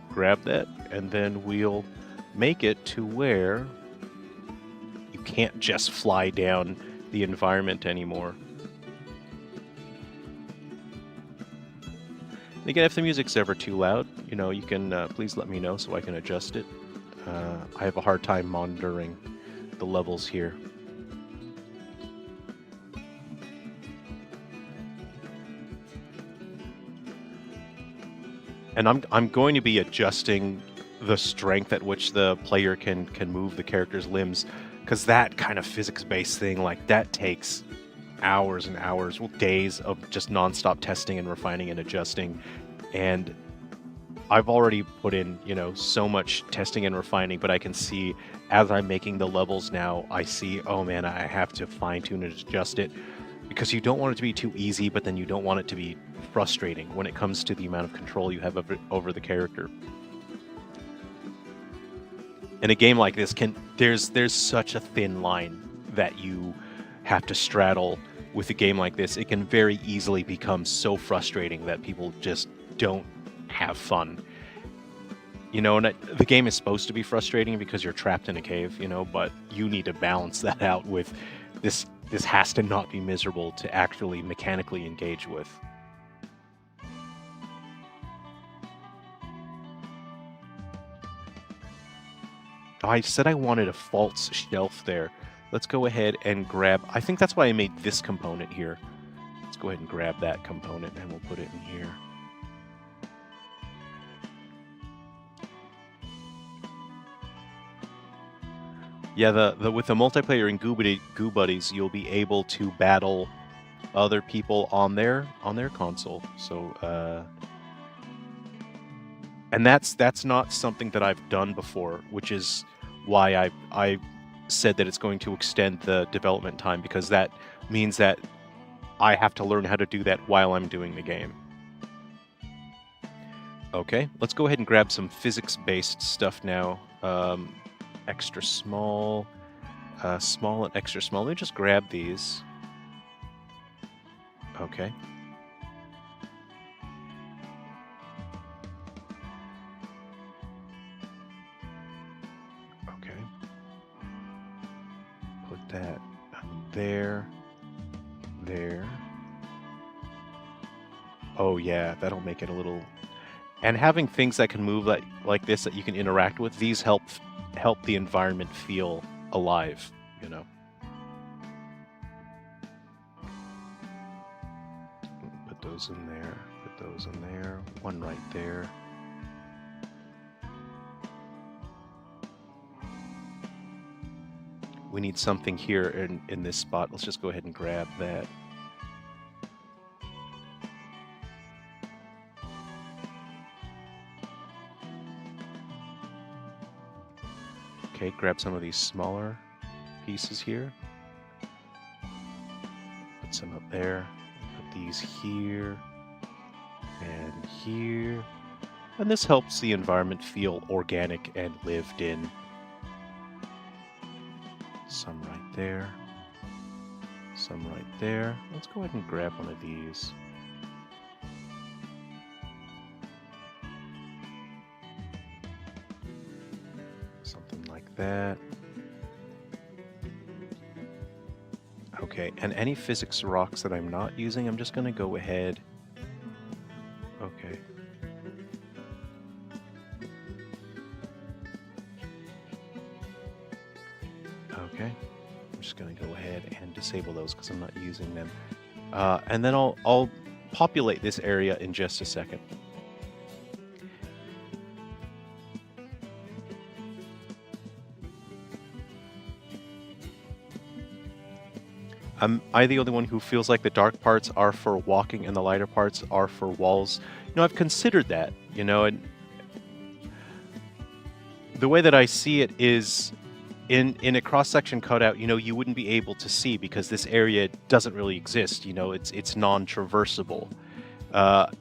grab that. And then we'll make it to where you can't just fly down the environment anymore. Again, if the music's ever too loud, you can please let me know so I can adjust it. I have a hard time monitoring the levels here. And I'm going to be adjusting the strength at which the player can move the character's limbs, because that kind of physics-based thing, like, that takes hours and hours, well, days of just nonstop testing and refining and adjusting. And I've already put in, so much testing and refining, but I can see as I'm making the levels now, I see, oh man, I have to fine tune and adjust it, because you don't want it to be too easy, but then you don't want it to be frustrating when it comes to the amount of control you have over the character. In a game like this, there's such a thin line that you have to straddle. With a game like this, it can very easily become so frustrating that people just don't have fun. And the game is supposed to be frustrating because you're trapped in a cave, but you need to balance that out with this has to not be miserable to actually mechanically engage with. I said I wanted a false shelf there. Let's go ahead and grab... I think that's why I made this component here. Let's go ahead and grab that component, and we'll put it in here. Yeah, with the multiplayer in Goo Buddies, you'll be able to battle other people on their console. So, And that's not something that I've done before, which is why I said that it's going to extend the development time, because that means that I have to learn how to do that while I'm doing the game. Okay, let's go ahead and grab some physics-based stuff now. Extra small, small and extra small. Let me just grab these. Okay. Okay. Put that there. There. Oh yeah, that'll make it a little... And having things that can move like this that you can interact with, these help the environment feel alive, you know. Put those in there, put those in there, one right there. We need something here in this spot. Let's just go ahead and grab that. Okay, grab some of these smaller pieces here. Put some up there. Put these here and here. And this helps the environment feel organic and lived in. Some right there. Some right there. Let's go ahead and grab one of these. Something like that. Okay, and any physics rocks that I'm not using, I'm just going to go ahead. Okay. Okay. I'm just going to go ahead and disable those because I'm not using them. And then I'll populate this area in just a second. Am I the only one who feels like the dark parts are for walking and the lighter parts are for walls? You know, I've considered that, you know, and the way that I see it is in a cross-section cutout, you know, you wouldn't be able to see because this area doesn't really exist, you know, it's non-traversable.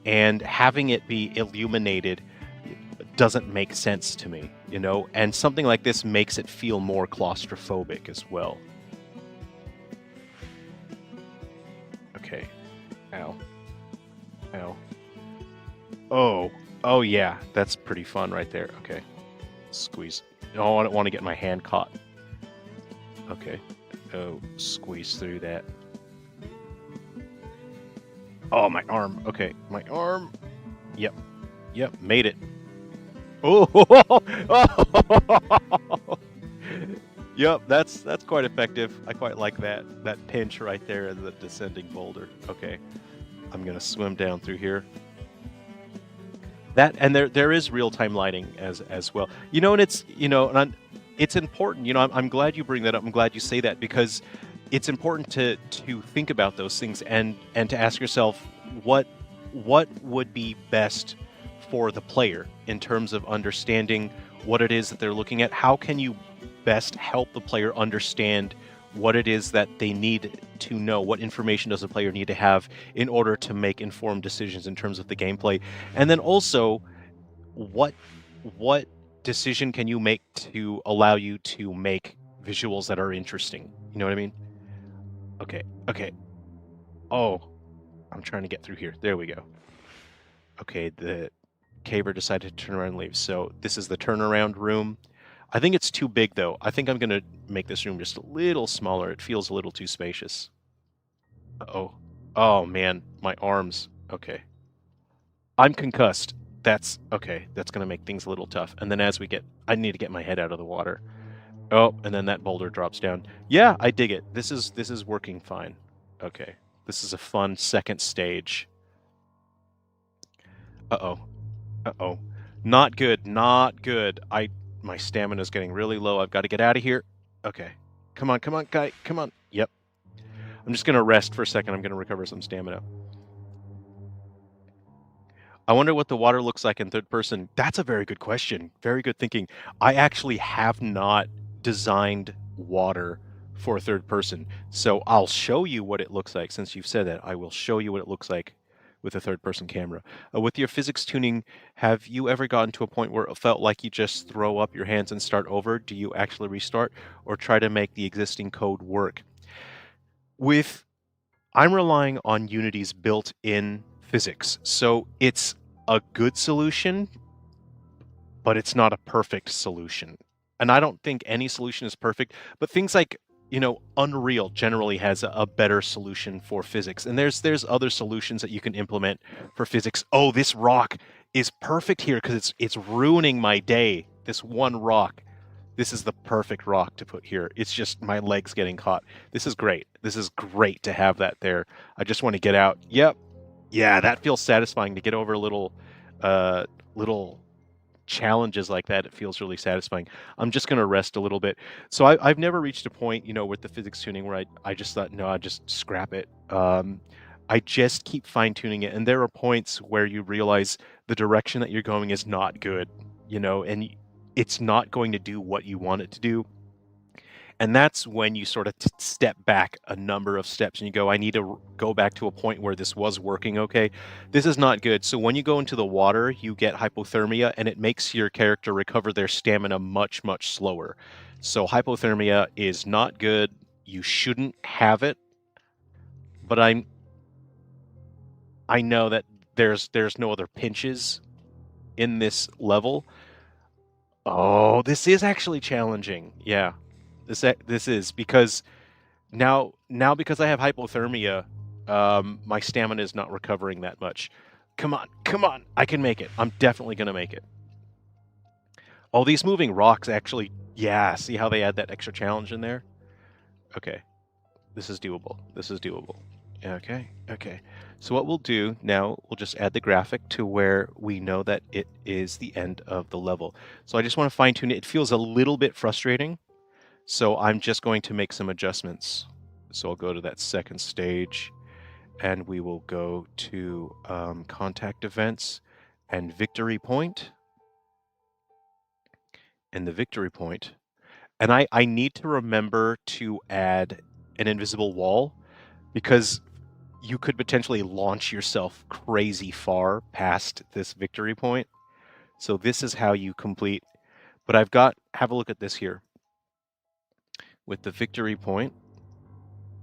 And having it be illuminated doesn't make sense to me, you know, and something like this makes it feel more claustrophobic as well. Okay. Ow. Ow. Oh. Oh, yeah. That's pretty fun right there. Okay. Squeeze. Oh, I don't want to get my hand caught. Okay. Oh, squeeze through that. Oh, my arm. Okay. My arm. Yep. Yep. Made it. Oh. Yep, that's quite effective. I quite like that pinch right there of the descending boulder. Okay, I'm gonna swim down through here. That, and there is real-time lighting as well. You know, and it's, you know, and it's important. You know, I'm glad you bring that up. I'm glad you say that because it's important to think about those things and to ask yourself what would be best for the player in terms of understanding what it is that they're looking at. How can you best help the player understand what it is that they need to know? What information does the player need to have in order to make informed decisions in terms of the gameplay? And then also, what decision can you make to allow you to make visuals that are interesting? You know what I mean? Okay, okay. Oh, I'm trying to get through here. There we go. Okay, the caver decided to turn around and leave. So this is the turnaround room. I think it's too big, though. I think I'm going to make this room just a little smaller. It feels a little too spacious. Uh-oh. Oh, man. My arms. Okay. I'm concussed. That's... Okay. That's going to make things a little tough. And then as we get... I need to get my head out of the water. Oh, and then that boulder drops down. Yeah, I dig it. This is working fine. Okay. This is a fun second stage. Uh-oh. Uh-oh. Not good. Not good. My stamina's getting really low. I've got to get out of here. Okay. Come on, guy. Come on. Yep. I'm just going to rest for a second. I'm going to recover some stamina. I wonder what the water looks like in third person. That's a very good question. Very good thinking. I actually have not designed water for third person. So I'll show you what it looks like. Since you've said that, I will show you what it looks like with a third person camera. With your physics tuning, have you ever gotten to a point where it felt like you just throw up your hands and start over? Do you actually restart or try to make the existing code work? With I'm relying on Unity's built-in physics. So it's a good solution, but it's not a perfect solution. And I don't think any solution is perfect, but things like, Unreal generally has a better solution for physics. And there's other solutions that you can implement for physics. Oh, this rock is perfect here because it's ruining my day. This one rock. This is the perfect rock to put here. It's just my legs getting caught. This is great. This is great to have that there. I just want to get out. Yep. Yeah, that feels satisfying to get over little challenges like that. It feels really satisfying. I'm just going to rest a little bit. So I've never reached a point, with the physics tuning where I just thought, no, I just scrap it. I just keep fine tuning it. And there are points where you realize the direction that you're going is not good, and it's not going to do what you want it to do. And that's when you sort of step back a number of steps and you go, I need to go back to a point where this was working okay. This is not good. So when you go into the water, you get hypothermia and it makes your character recover their stamina much, much slower. So hypothermia is not good. You shouldn't have it. But I know that there's no other pinches in this level. Oh, this is actually challenging. Yeah. This is because now because I have hypothermia, my stamina is not recovering that much. Come on, I can make it. I'm definitely gonna make it. Oh, these moving rocks actually, yeah, see how they add that extra challenge in there? Okay, this is doable. This is doable. Okay. So what we'll do now, we'll just add the graphic to where we know that it is the end of the level. So I just want to fine tune it. It feels a little bit frustrating. So I'm just going to make some adjustments. So I'll go to that second stage and we will go to contact events and victory point. And the victory point. And I need to remember to add an invisible wall because you could potentially launch yourself crazy far past this victory point. So this is how you complete. But have a look at this here. With the victory point,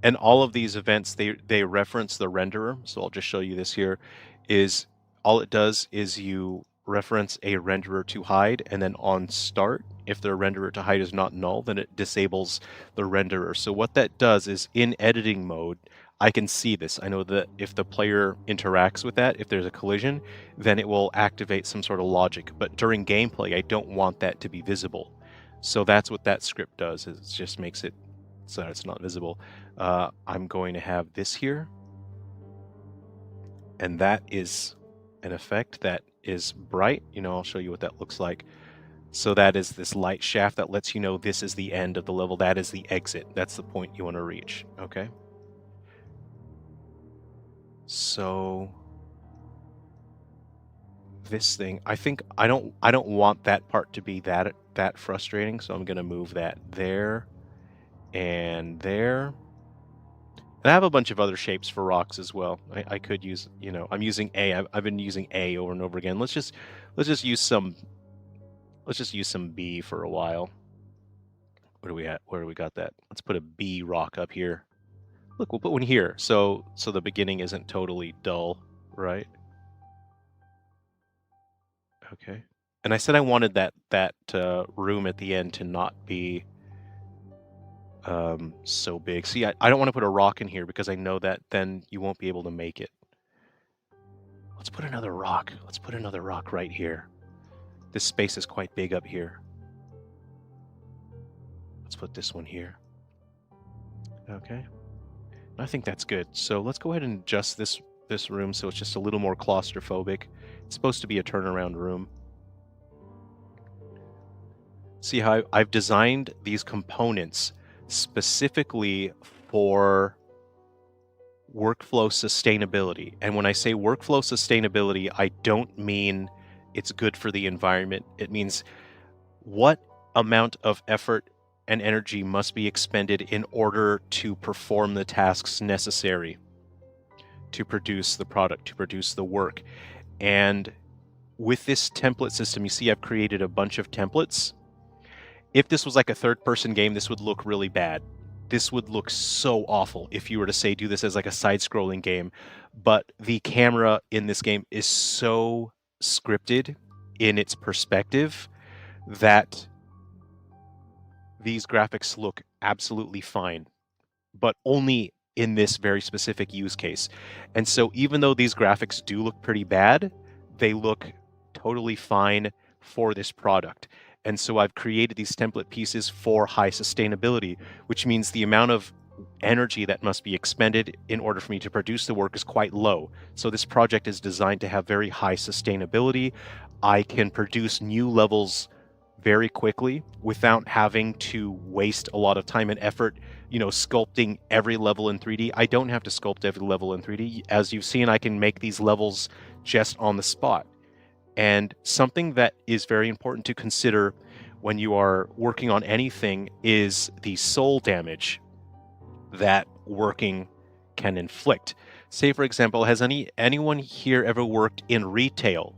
and all of these events, they reference the renderer. So I'll just show you this here. Is all it does is you reference a renderer to hide, and then on start, if the renderer to hide is not null, then it disables the renderer. So what that does is in editing mode, I can see this. I know that if the player interacts with that, if there's a collision, then it will activate some sort of logic. But during gameplay, I don't want that to be visible. So that's what that script does, is it just makes it so that it's not visible. I'm going to have this here, and that is an effect that is bright. I'll show you what that looks like. So that is this light shaft that lets you know this is the end of the level. That is the exit. That's the point you want to reach. Okay. So this thing, I think I don't want that part to be that frustrating. So I'm going to move that there and there. And I have a bunch of other shapes for rocks as well. I could use, I'm using A. I've been using A over and over again. Let's just use some B for a while. Where do we got that? Let's put a B rock up here. Look, we'll put one here. So the beginning isn't totally dull, right? Okay. And I said I wanted that room at the end to not be so big. See, I don't want to put a rock in here because I know that then you won't be able to make it. Let's put another rock. Let's put another rock right here. This space is quite big up here. Let's put this one here. Okay. I think that's good. So let's go ahead and adjust this room so it's just a little more claustrophobic. It's supposed to be a turnaround room. See how I've designed these components specifically for workflow sustainability. And when I say workflow sustainability, I don't mean it's good for the environment. It means what amount of effort and energy must be expended in order to perform the tasks necessary to produce the product, to produce the work. And with this template system, you see I've created a bunch of templates. If this was like a third-person game, this would look really bad. This would look so awful if you were to say do this as like a side-scrolling game. But the camera in this game is so scripted in its perspective that these graphics look absolutely fine, but only in this very specific use case. And so even though these graphics do look pretty bad, they look totally fine for this product. And so I've created these template pieces for high sustainability, which means the amount of energy that must be expended in order for me to produce the work is quite low. So this project is designed to have very high sustainability. I can produce new levels very quickly without having to waste a lot of time and effort, sculpting every level in 3D. I don't have to sculpt every level in 3D. As you've seen, I can make these levels just on the spot. And something that is very important to consider when you are working on anything is the soul damage that working can inflict. Say, for example, has anyone here ever worked in retail?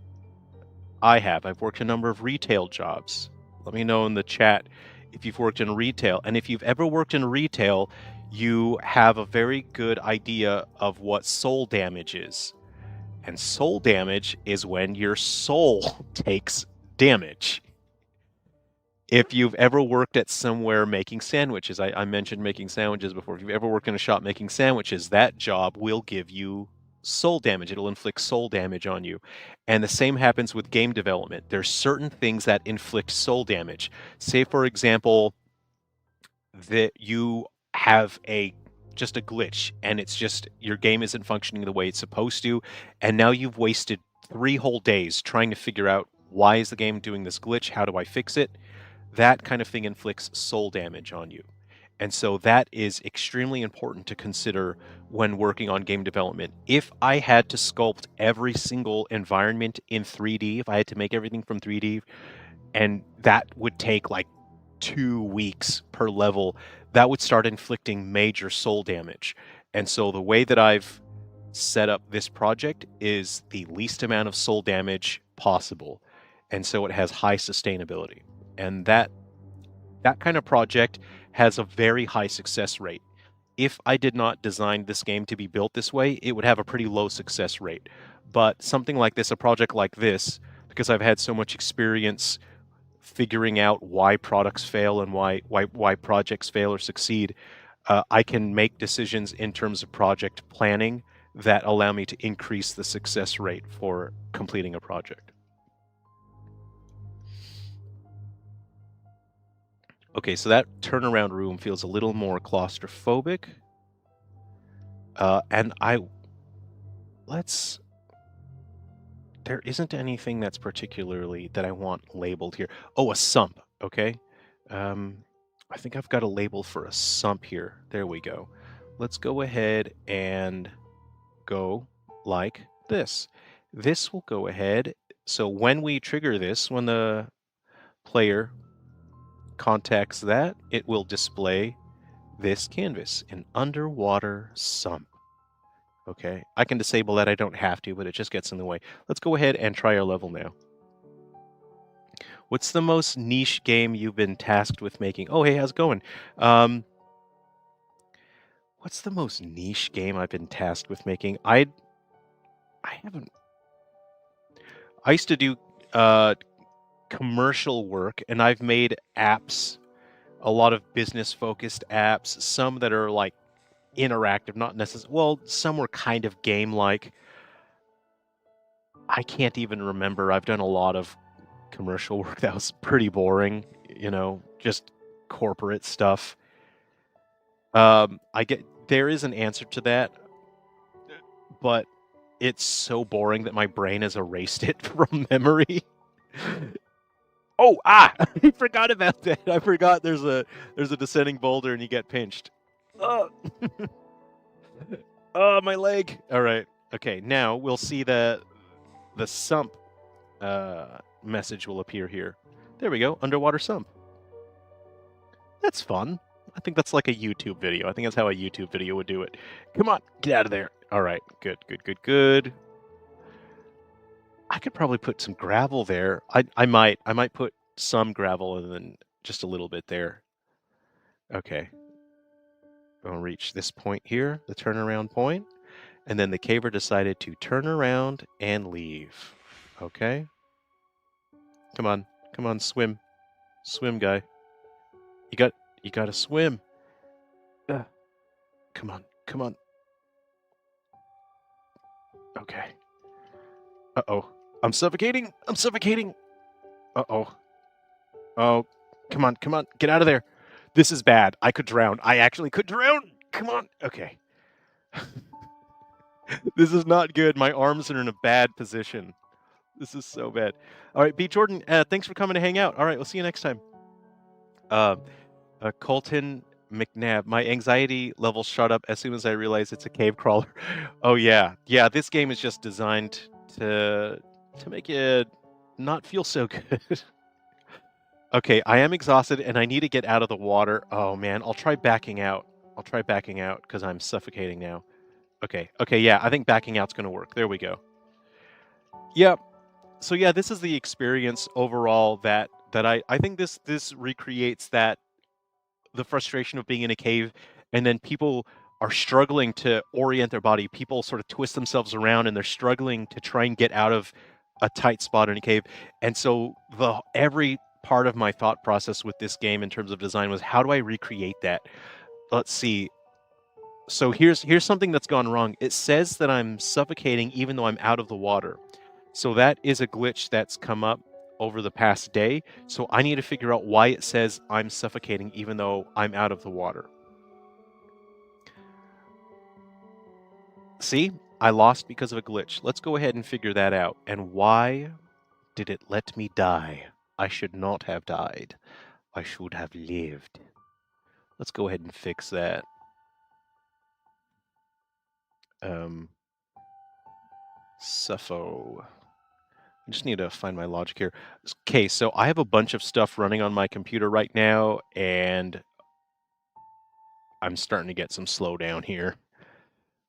I have. I've worked a number of retail jobs. Let me know in the chat if you've worked in retail. And if you've ever worked in retail, you have a very good idea of what soul damage is. And soul damage is when your soul takes damage. If you've ever worked at somewhere making sandwiches, I mentioned making sandwiches before. If you've ever worked in a shop making sandwiches, that job will give you soul damage. It'll inflict soul damage on you. And the same happens with game development. There's certain things that inflict soul damage. Say, for example, that you have just a glitch and it's just your game isn't functioning the way it's supposed to, and now you've wasted 3 whole days trying to figure out why is the game doing this glitch, how do I fix it. That kind of thing inflicts soul damage on you. And so that is extremely important to consider when working on game development. If I had to sculpt every single environment in 3D, if I had to make everything from 3D, and that would take like 2 weeks per level, that would start inflicting major soul damage. And so the way that I've set up this project is the least amount of soul damage possible. And so it has high sustainability. And that kind of project has a very high success rate. If I did not design this game to be built this way, it would have a pretty low success rate. But something like this, a project like this, because I've had so much experience figuring out why products fail and why projects fail or succeed, I can make decisions in terms of project planning that allow me to increase the success rate for completing a project. Okay, so that turnaround room feels a little more claustrophobic. And there isn't anything that's particularly that I want labeled here. Oh, a sump, okay. I think I've got a label for a sump here. There we go. Let's go ahead and go like this. This will go ahead. So when we trigger this, when the player contacts that, it will display this canvas, an underwater sump. Okay, I can disable that. I don't have to, but it just gets in the way. Let's go ahead and try our level now. What's the most niche game you've been tasked with making? Oh, hey, how's it going? What's the most niche game I've been tasked with making? I haven't. I used to do commercial work, and I've made apps, a lot of business-focused apps, some that are like interactive, not necessarily. Well, some were kind of game-like. I can't even remember. I've done a lot of commercial work that was pretty boring, just corporate stuff. There is an answer to that, but it's so boring that my brain has erased it from memory. Oh, I forgot about that. I forgot there's a descending boulder and you get pinched. Oh, my leg. All right. Okay, now we'll see the sump message will appear here. There we go, underwater sump. That's fun. I think that's like a YouTube video. I think that's how a YouTube video would do it. Come on, get out of there. All right, good, good, good, good. I could probably put some gravel there. I might put some gravel and then just a little bit there. Okay. We'll reach this point here, the turnaround point, and then the caver decided to turn around and leave. Okay. Come on, swim. Swim, guy. You gotta swim. Ugh. Come on. Okay. Uh-oh. I'm suffocating. Uh-oh. Oh, come on. Get out of there. This is bad. I could drown. I actually could drown. Come on. Okay. This is not good. My arms are in a bad position. This is so bad. All right, B. Jordan, thanks for coming to hang out. All right, we'll see you next time. Colton McNabb, my anxiety level shot up as soon as I realized it's a cave crawler. Oh yeah, this game is just designed to make you not feel so good. Okay, I am exhausted and I need to get out of the water. Oh man, I'll try backing out because I'm suffocating now. Okay, yeah, I think backing out's gonna work. There we go. Yep. So yeah, this is the experience overall that I think this recreates that the frustration of being in a cave, and then people are struggling to orient their body. People sort of twist themselves around and they're struggling to try and get out of a tight spot in a cave. And so every part of my thought process with this game in terms of design was, how do I recreate that? Let's see. So here's something that's gone wrong. It says that I'm suffocating even though I'm out of the water. So that is a glitch that's come up over the past day. So I need to figure out why it says I'm suffocating even though I'm out of the water. See, I lost because of a glitch. Let's go ahead and figure that out. And why did it let me die? I should not have died. I should have lived. Let's go ahead and fix that. Suffo. I just need to find my logic here. Okay, so I have a bunch of stuff running on my computer right now, and I'm starting to get some slowdown here.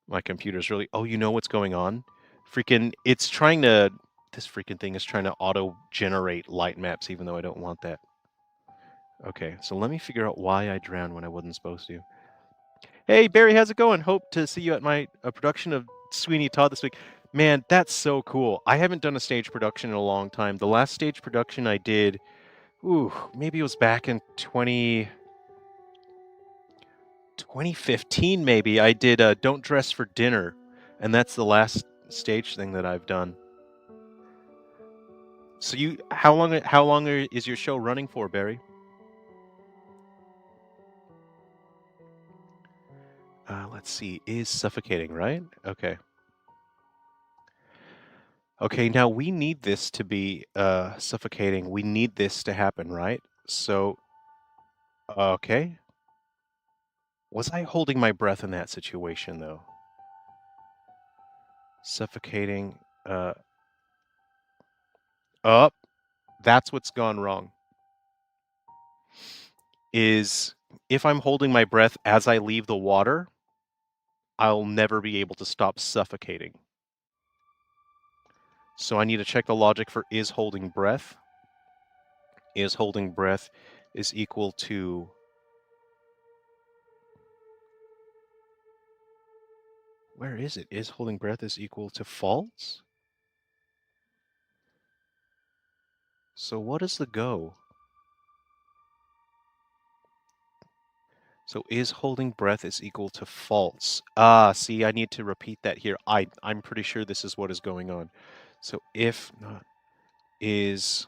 My computer's really... Oh, you know what's going on? It's trying to... This freaking thing is trying to auto-generate light maps, even though I don't want that. Okay, so let me figure out why I drowned when I wasn't supposed to. Hey, Barry, how's it going? Hope to see you at my production of Sweeney Todd this week. Man, that's so cool. I haven't done a stage production in a long time. The last stage production I did, maybe it was back in 2015, maybe. I did Don't Dress for Dinner, and that's the last stage thing that I've done. So how long is your show running for, Barry? Let's see, is suffocating, right? Okay. Okay, now we need this to be suffocating. We need this to happen, right? So, okay. Was I holding my breath in that situation, though? Suffocating. Up. That's what's gone wrong. Is if I'm holding my breath as I leave the water, I'll never be able to stop suffocating. So I need to check the logic for is holding breath. Is holding breath is equal to... Where is it? Is holding breath is equal to false? So what is the go? So is holding breath is equal to false. See, I need to repeat that here. I'm pretty sure this is what is going on. So if not is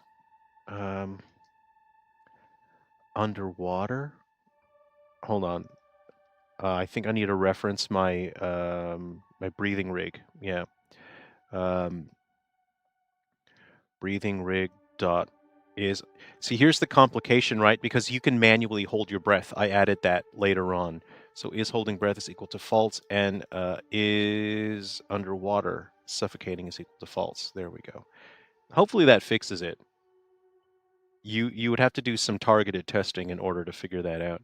underwater. Hold on. I think I need to reference my my breathing rig. Yeah. Breathing rig dot is... See, here's the complication, right? Because you can manually hold your breath. I added that later on. So is holding breath is equal to false, and is underwater suffocating is equal to false. There we go. Hopefully that fixes it. You would have to do some targeted testing in order to figure that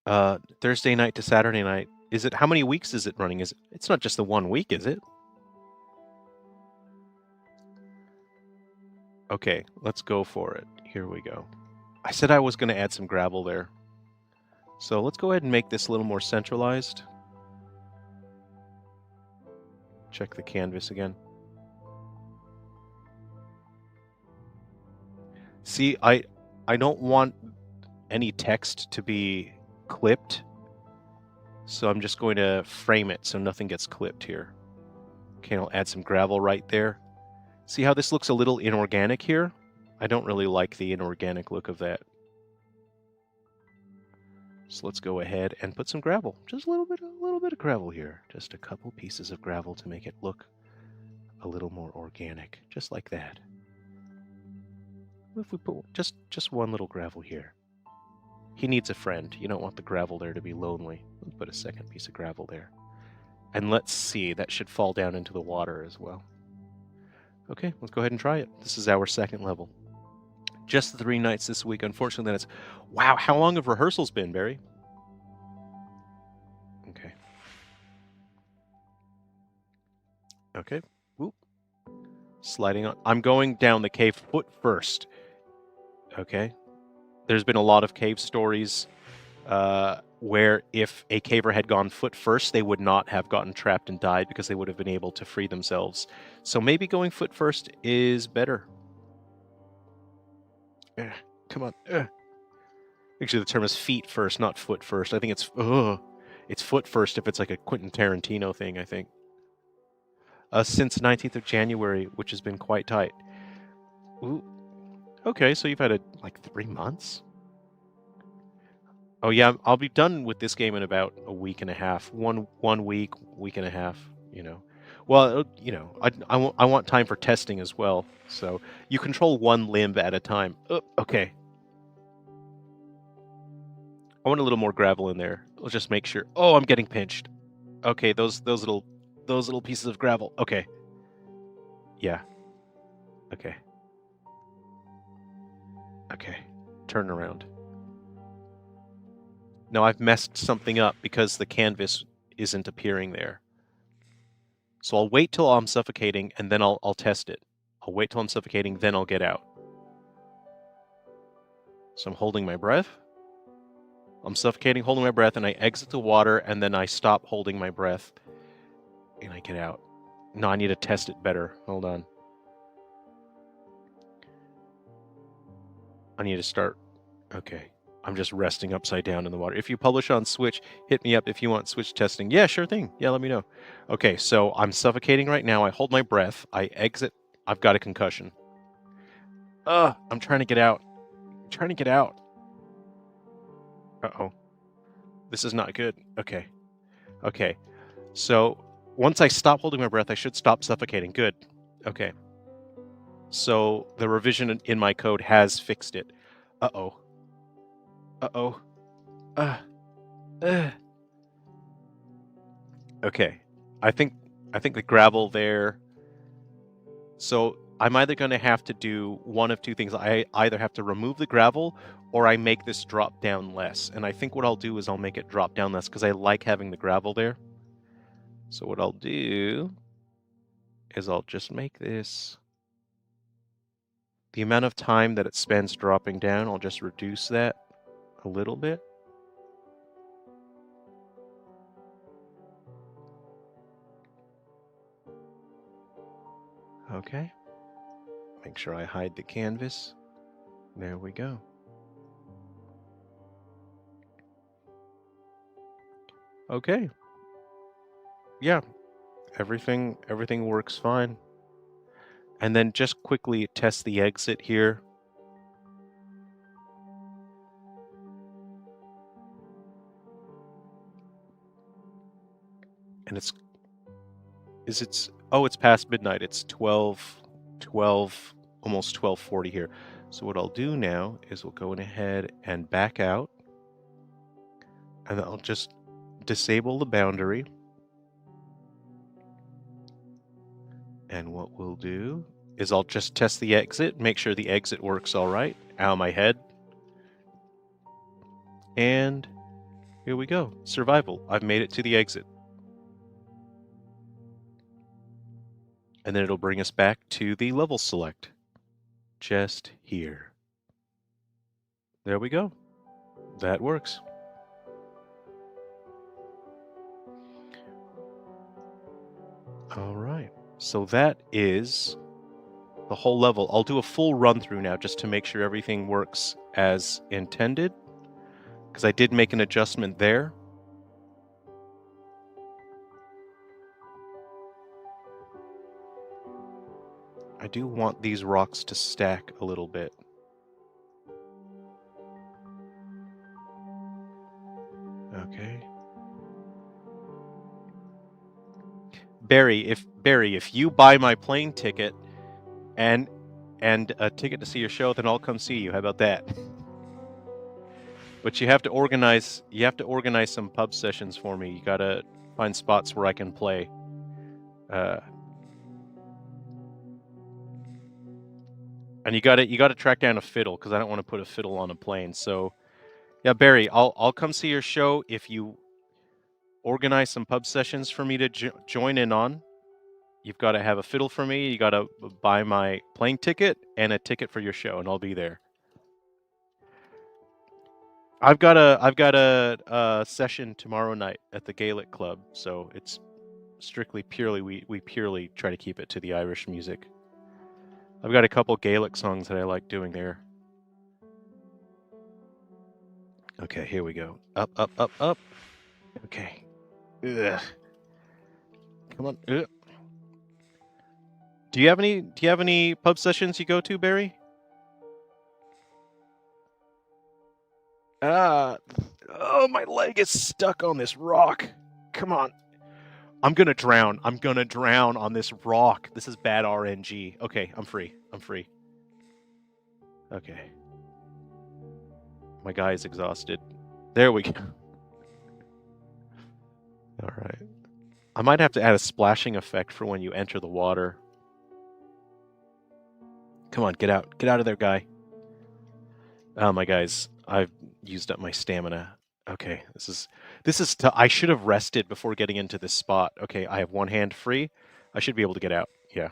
out. Thursday night to Saturday night. Is it, how many weeks is it running? It's not just the 1 week, is it? Okay, let's go for it. Here we go. I said I was going to add some gravel there. So let's go ahead and make this a little more centralized. Check the canvas again. See, I don't want any text to be clipped, so I'm just going to frame it so nothing gets clipped here. Okay, I'll add some gravel right there. See how this looks a little inorganic here? I don't really like the inorganic look of that. So let's go ahead and put some gravel. Just a little bit of gravel here. Just a couple pieces of gravel to make it look a little more organic, just like that. If we put just one little gravel here. He needs a friend. You don't want the gravel there to be lonely. Let's put a second piece of gravel there. And let's see, that should fall down into the water as well. Okay, let's go ahead and try it. This is our second level. Just 3 nights this week. Unfortunately, that's... Wow, how long have rehearsals been, Barry? Okay. Okay. Whoop. Sliding on. I'm going down the cave foot first. Okay. There's been a lot of cave stories where if a caver had gone foot first, they would not have gotten trapped and died because they would have been able to free themselves. So maybe going foot first is better. Come on. Actually, the term is feet first, not foot first. I think it's foot first if it's like a Quentin Tarantino thing, I think. Since 19th of January, which has been quite tight. Ooh. Okay, so you've had like 3 months? Oh yeah, I'll be done with this game in about a week and a half. One week, week and a half, you know. Well, you know, I want time for testing as well. So you control one limb at a time. Okay. I want a little more gravel in there. Let's just make sure. Oh, I'm getting pinched. Okay, those little pieces of gravel. Okay. Yeah. Okay. Okay. Turn around. Now I've messed something up because the canvas isn't appearing there. So I'll wait till I'm suffocating and then I'll test it. I'll wait till I'm suffocating, then I'll get out. So I'm holding my breath. I'm suffocating, holding my breath, and I exit the water, and then I stop holding my breath, and I get out. No, I need to test it better. Hold on. I need to start... Okay. I'm just resting upside down in the water. If you publish on Switch, hit me up if you want Switch testing. Yeah, sure thing. Yeah, let me know. Okay, so I'm suffocating right now. I hold my breath. I exit. I've got a concussion. I'm trying to get out. I'm trying to get out. Uh-oh. This is not good. Okay. Okay. So once I stop holding my breath, I should stop suffocating. Good. Okay. So the revision in my code has fixed it. Uh-oh. Uh-oh. Okay. I think the gravel there... So I'm either going to have to do one of two things. I either have to remove the gravel or I make this drop down less. And I think what I'll do is I'll make it drop down less because I like having the gravel there. So what I'll do is I'll just make this... The amount of time that it spends dropping down, I'll just reduce that a little bit. Okay. Make sure I hide the canvas. There we go. Okay. Yeah. Everything works fine. And then just quickly test the exit here. And it's past midnight. It's 12 12, almost 1240 here. So what I'll do now is we'll go ahead and back out, and I'll just disable the boundary. And what we'll do is I'll just test the exit, make sure the exit works all right. Ow, my head. And here we go. Survival. I've made it to the exit. And then it'll bring us back to the level select. Just here. There we go. That works. All right. So that is the whole level. I'll do a full run through now just to make sure everything works as intended, because I did make an adjustment there. I do want these rocks to stack a little bit. Okay. Barry, if you buy my plane ticket and a ticket to see your show, then I'll come see you. How about that? But you have to organize some pub sessions for me. You gotta find spots where I can play. And you gotta track down a fiddle, because I don't want to put a fiddle on a plane. So yeah, Barry, I'll come see your show if you organize some pub sessions for me to join in on. You've got to have a fiddle for me. You got to buy my plane ticket and a ticket for your show, and I'll be there. I've got a session tomorrow night at the Gaelic Club, so it's strictly we purely try to keep it to the Irish music. I've got a couple Gaelic songs that I like doing there. Okay, here we go. Up, up, up, up. Okay. Ugh. Come on. Ugh. Do you have any pub sessions you go to, Barry? Oh, my leg is stuck on this rock. Come on. I'm gonna drown. I'm gonna drown on this rock. This is bad RNG. Okay, I'm free. I'm free. Okay. My guy is exhausted. There we go. All right. I might have to add a splashing effect for when you enter the water. Come on, get out. Get out of there, guy. Oh, my guys. I've used up my stamina. Okay, this is I should have rested before getting into this spot. Okay, I have one hand free. I should be able to get out. Yeah.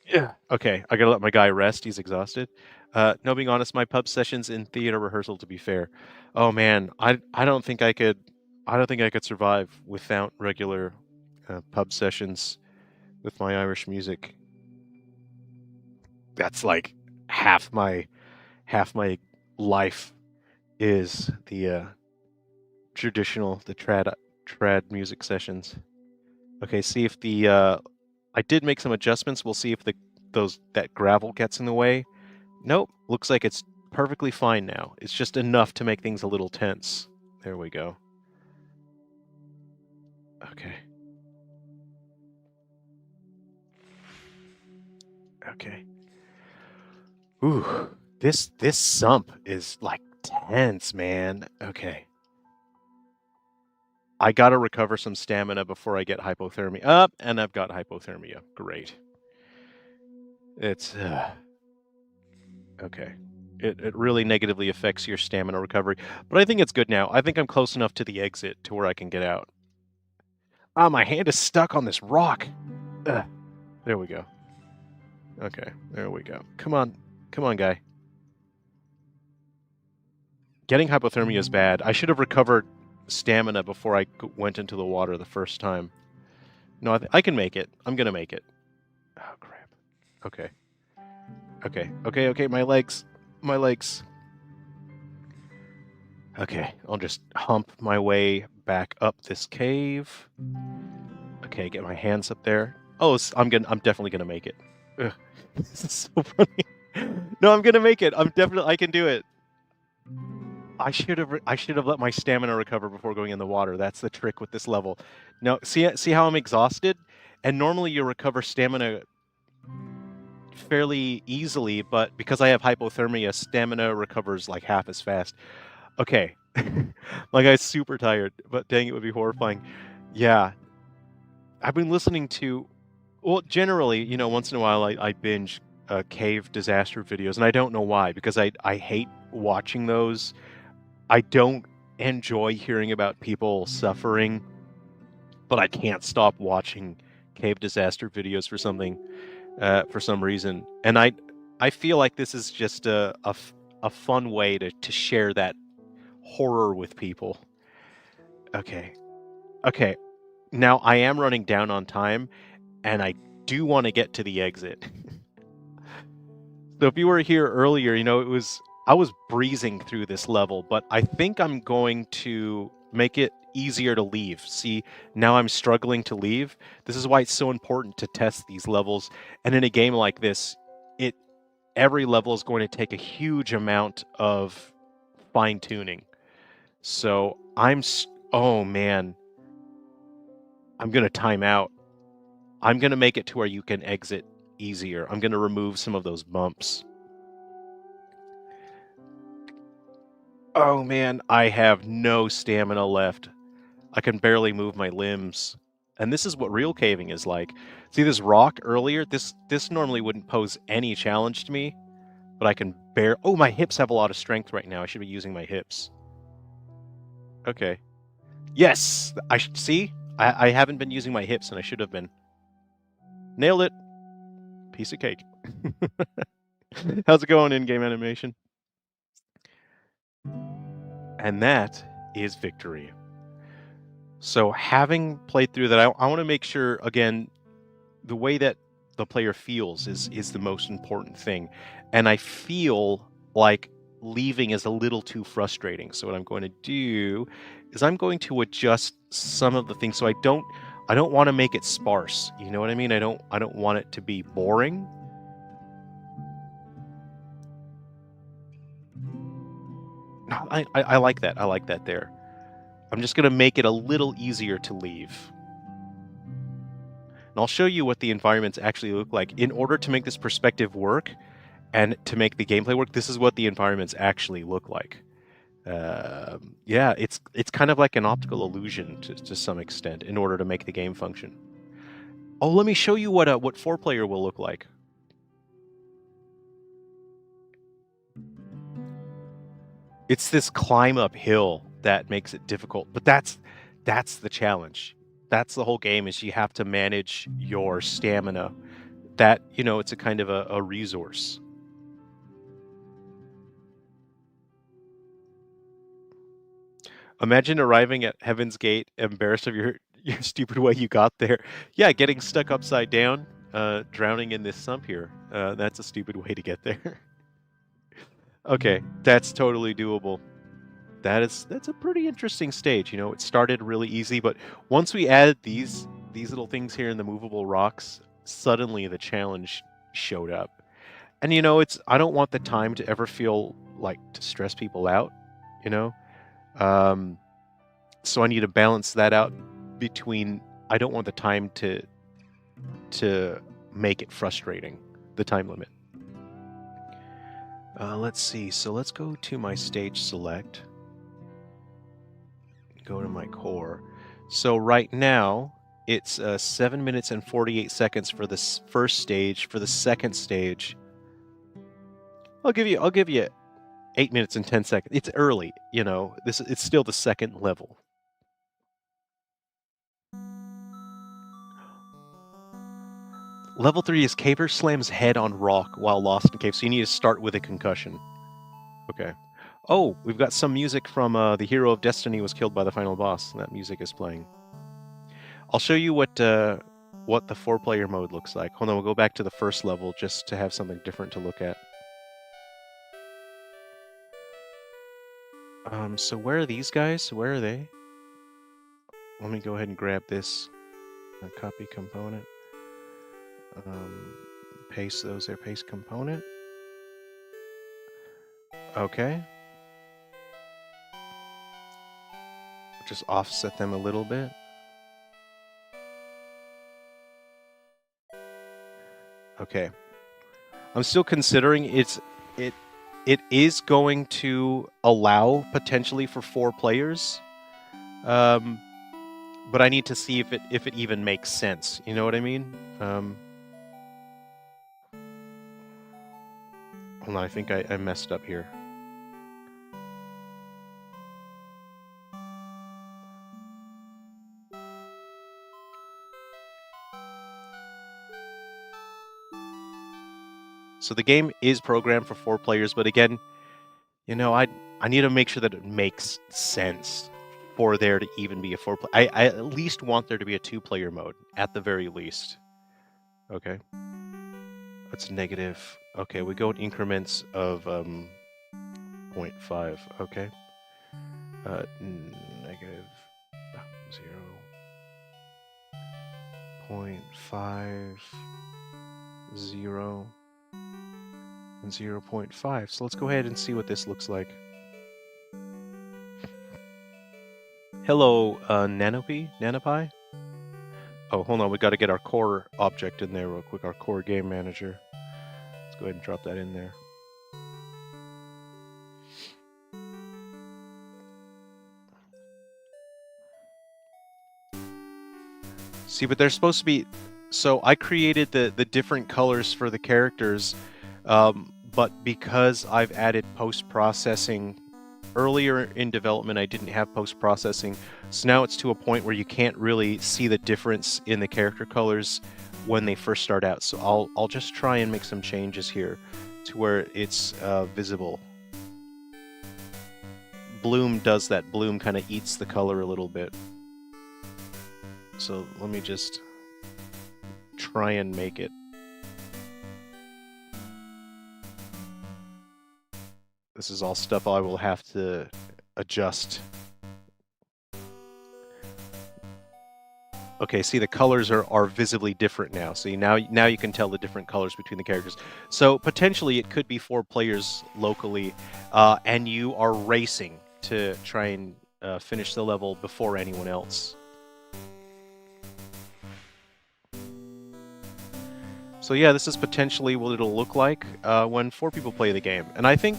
Yeah. Okay, I gotta let my guy rest. He's exhausted. No, being honest, my pub sessions in theater rehearsal, to be fair. Oh man, I don't think I could survive without regular pub sessions with my Irish music. That's like half my life is the traditional, the trad music sessions. Okay, see if the I did make some adjustments. We'll see if that gravel gets in the way. Nope, looks like it's perfectly fine now. It's just enough to make things a little tense. There we go. Okay. Okay. Ooh, this sump is like tense, man. Okay. I gotta recover some stamina before I get hypothermia up, and I've got hypothermia. Great. It's okay. It really negatively affects your stamina recovery, but I think it's good now. I think I'm close enough to the exit to where I can get out. Ah, my hand is stuck on this rock. There we go. Okay, there we go. Come on, guy. Getting hypothermia is bad. I should have recovered stamina before I went into the water the first time. No, I can make it. I'm gonna make it. Oh, crap. Okay. Okay, my legs. Okay, I'll just hump my way back up this cave. Okay, get my hands up there. Oh, I'm definitely gonna make it. Ugh, this is so funny. No, I'm gonna make it. I can do it. I should have let my stamina recover before going in the water. That's the trick with this level. No, see how I'm exhausted? And normally you recover stamina fairly easily, but because I have hypothermia, stamina recovers like half as fast. Okay. My guy's super tired, but dang, it would be horrifying. Yeah. I've been listening to, well, generally, you know, once in a while I binge cave disaster videos, and I don't know why, because I hate watching those. I don't enjoy hearing about people suffering, but I can't stop watching cave disaster videos for some reason. And I feel like this is just a fun way to share that horror with people. Okay. Okay. Now I am running down on time, and I do want to get to the exit. So if you were here earlier, you know, I was breezing through this level, but I think I'm going to make it easier to leave. See, now I'm struggling to leave. This is why it's so important to test these levels. And in a game like this, it every level is going to take a huge amount of fine tuning. So oh man, I'm going to time out. I'm going to make it to where you can exit easier. I'm going to remove some of those bumps. Oh man, I have no stamina left. I can barely move my limbs. And this is what real caving is like. See this rock earlier? This normally wouldn't pose any challenge to me, but I can bear. Oh, my hips have a lot of strength right now. I should be using my hips. Okay. Yes! See? I haven't been using my hips, and I should have been. Nailed it. Piece of cake. How's it going, in-game animation? And that is victory. So having played through that, I want to make sure, again, the way that the player feels is the most important thing. And I feel like leaving is a little too frustrating. So what I'm going to do is I'm going to adjust some of the things. So I don't want to make it sparse. You know what I mean? I don't want it to be boring. I like that. I like that there. I'm just going to make it a little easier to leave. And I'll show you what the environments actually look like. In order to make this perspective work and to make the gameplay work, this is what the environments actually look like. Yeah, it's kind of like an optical illusion to some extent in order to make the game function. Oh, let me show you what 4-player will look like. It's this climb uphill that makes it difficult, but that's the challenge. That's the whole game, is you have to manage your stamina. That, you know, it's a kind of a resource. Imagine arriving at Heaven's Gate, embarrassed of your stupid way you got there. Yeah, getting stuck upside down, drowning in this sump here. That's a stupid way to get there. Okay, that's totally doable. That's a pretty interesting stage. You know, it started really easy, but once we added these little things here in the movable rocks, suddenly the challenge showed up. And you know, I don't want the time to ever feel like to stress people out, you know? So I need to balance that out between, I don't want the time to make it frustrating, the time limit. Let's see. So let's go to my stage select. Go to my core. So right now it's 7 minutes and 48 seconds for this first stage. For the second stage, I'll give you 8 minutes and 10 seconds. It's early, you know. It's still the second level. Level 3 is Caver slams head on rock while lost in cave, so you need to start with a concussion. Okay. Oh, we've got some music from The Hero of Destiny was killed by the final boss. That music is playing. I'll show you what the 4-player mode looks like. Hold on, we'll go back to the first level just to have something different to look at. So where are these guys? Where are they? Let me go ahead and grab this copy component. Paste those there, paste component. Okay. Just offset them a little bit. Okay. I'm still considering it is going to allow potentially for 4 players. But I need to see if it even makes sense. You know what I mean? Hold on, I think I messed up here. So the game is programmed for 4 players, but again, you know, I need to make sure that it makes sense for there to even be a 4 player. I at least want there to be a 2-player mode at the very least. Okay. That's negative. Okay, we go in increments of 0.5. Okay. Negative 0. 0.5, 0, and 0.5. So let's go ahead and see what this looks like. Hello, Nanopie? Oh, hold on, we got to get our core object in there real quick, our core game manager. Let's go ahead and drop that in there. See, but they're supposed to be... So I created the different colors for the characters, but because I've added post-processing earlier in development, I didn't have post-processing, so now it's to a point where you can't really see the difference in the character colors when they first start out. So I'll just try and make some changes here to where it's visible. Bloom does that. Bloom kind of eats the color a little bit. So let me just try and make it. This is all stuff I will have to adjust. Okay, see, the colors are visibly different now. See, now you can tell the different colors between the characters. So potentially it could be 4 players locally, and you are racing to try and finish the level before anyone else. So yeah, this is potentially what it'll look like when 4 people play the game. And I think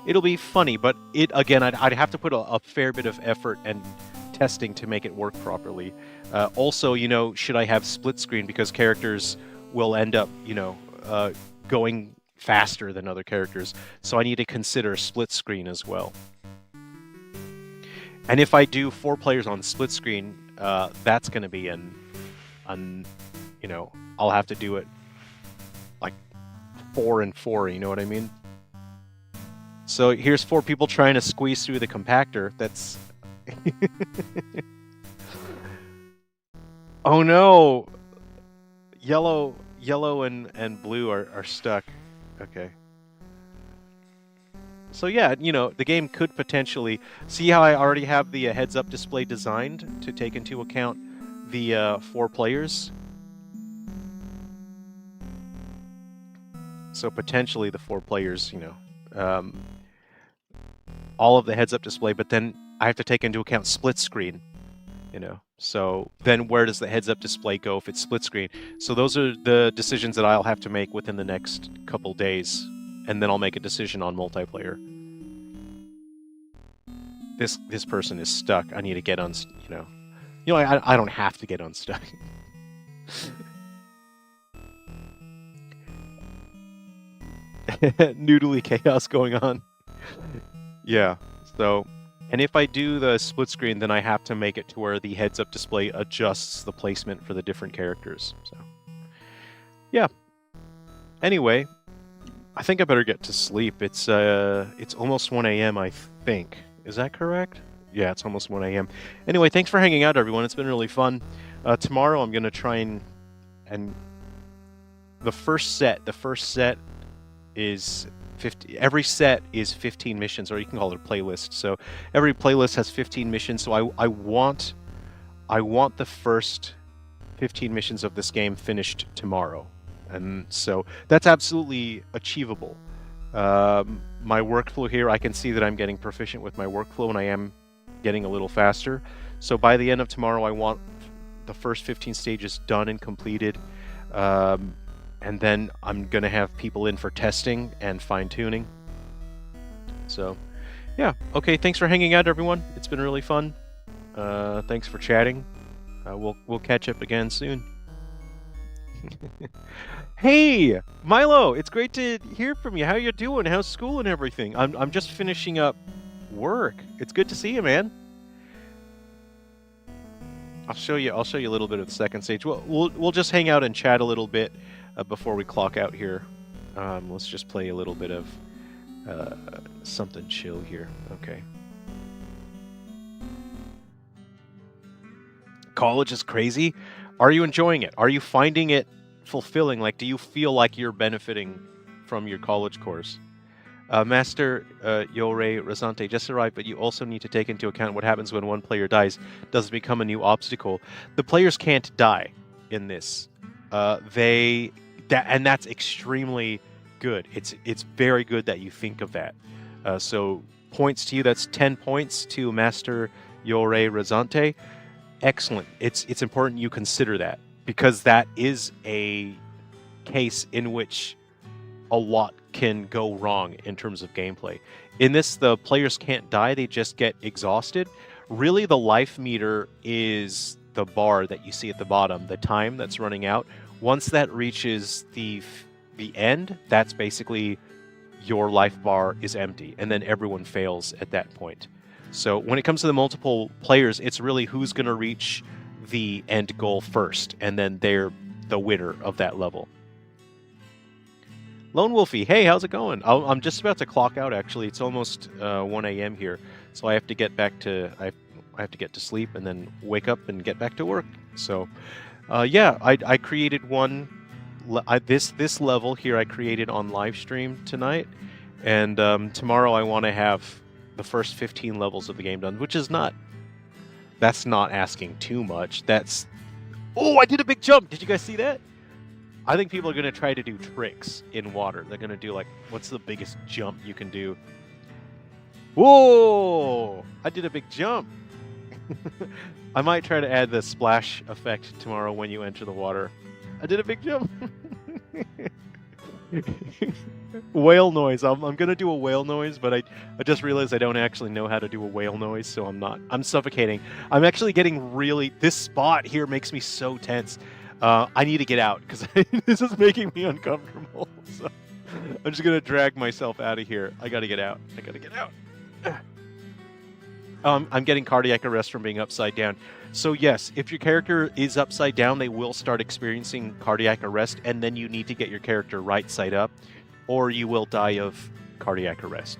it'll be funny, but again, I'd have to put a fair bit of effort and testing to make it work properly. Also, you know, should I have split screen, because characters will end up, you know, going faster than other characters. So I need to consider split screen as well. And if I do 4 players on split screen, that's going to be you know, I'll have to do it like 4 and 4, you know what I mean? So here's 4 people trying to squeeze through the compactor. That's... Oh no! Yellow and blue are stuck. Okay. So yeah, you know, the game could potentially... See how I already have the heads-up display designed to take into account the 4 players? So potentially the 4 players, you know, all of the heads-up display, but then I have to take into account split screen, you know. So then where does the heads-up display go if it's split screen? So those are the decisions that I'll have to make within the next couple days, and then I'll make a decision on multiplayer. This person is stuck. I need to get on, you know, I don't have to get unstuck. Noodly chaos going on. Yeah, so, and if I do the split screen, then I have to make it to where the heads-up display adjusts the placement for the different characters. So, yeah. Anyway, I think I better get to sleep. It's almost 1 a.m., I think. Is that correct? Yeah, it's almost 1 a.m. Anyway, thanks for hanging out, everyone. It's been really fun. Tomorrow I'm going to try and the first set is 50. Every set is 15 missions, or you can call it a playlist. So every playlist has 15 missions. So I want the first 15 missions of this game finished tomorrow, and so that's absolutely achievable. My workflow here, I can see that I'm getting proficient with my workflow, and I am getting a little faster. So by the end of tomorrow, I want the first 15 stages done and completed. and then I'm going to have people in for testing and fine-tuning. So, yeah. Okay, thanks for hanging out, everyone. It's been really fun. Thanks for chatting. We'll catch up again soon. Hey, Milo, it's great to hear from you. How you doing? How's school and everything? I'm just finishing up work. It's good to see you, man. I'll show you a little bit of the second stage. We'll just hang out and chat a little bit before we clock out here. Let's just play a little bit of something chill here. Okay. College is crazy. Are you enjoying it? Are you finding it fulfilling? Like, do you feel like you're benefiting from your college course? Master Yore Rasante just arrived, but you also need to take into account what happens when one player dies. Does it become a new obstacle? The players can't die in this. And that's extremely good. It's very good that you think of that. So points to you. That's 10 points to Master Yore Rasante. Excellent. It's important you consider that, because that is a case in which a lot can go wrong in terms of gameplay. In this, the players can't die, they just get exhausted. Really, the life meter is the bar that you see at the bottom, the time that's running out. Once that reaches the end, that's basically your life bar is empty, and then everyone fails at that point. So when it comes to the multiple players, it's really who's going to reach the end goal first, and then they're the winner of that level. Lone Wolfie, hey, how's it going? I'm just about to clock out, actually. It's almost 1 a.m. here, so I have to get back to I have to get to sleep and then wake up and get back to work. So, yeah, I created one. This level here I created on live stream tonight, and tomorrow I want to have the first 15 levels of the game done, which is that's not asking too much. Oh, I did a big jump. Did you guys see that? I think people are going to try to do tricks in water. They're going to do, like, what's the biggest jump you can do? Whoa! I did a big jump. I might try to add the splash effect tomorrow when you enter the water. I did a big jump. Whale noise. I'm going to do a whale noise, but I just realized I don't actually know how to do a whale noise, so I'm suffocating. I'm actually getting this spot here makes me so tense. I need to get out, because this is making me uncomfortable. So I'm just going to drag myself out of here. I got to get out. I'm getting cardiac arrest from being upside down. So yes, if your character is upside down, they will start experiencing cardiac arrest, and then you need to get your character right side up, or you will die of cardiac arrest.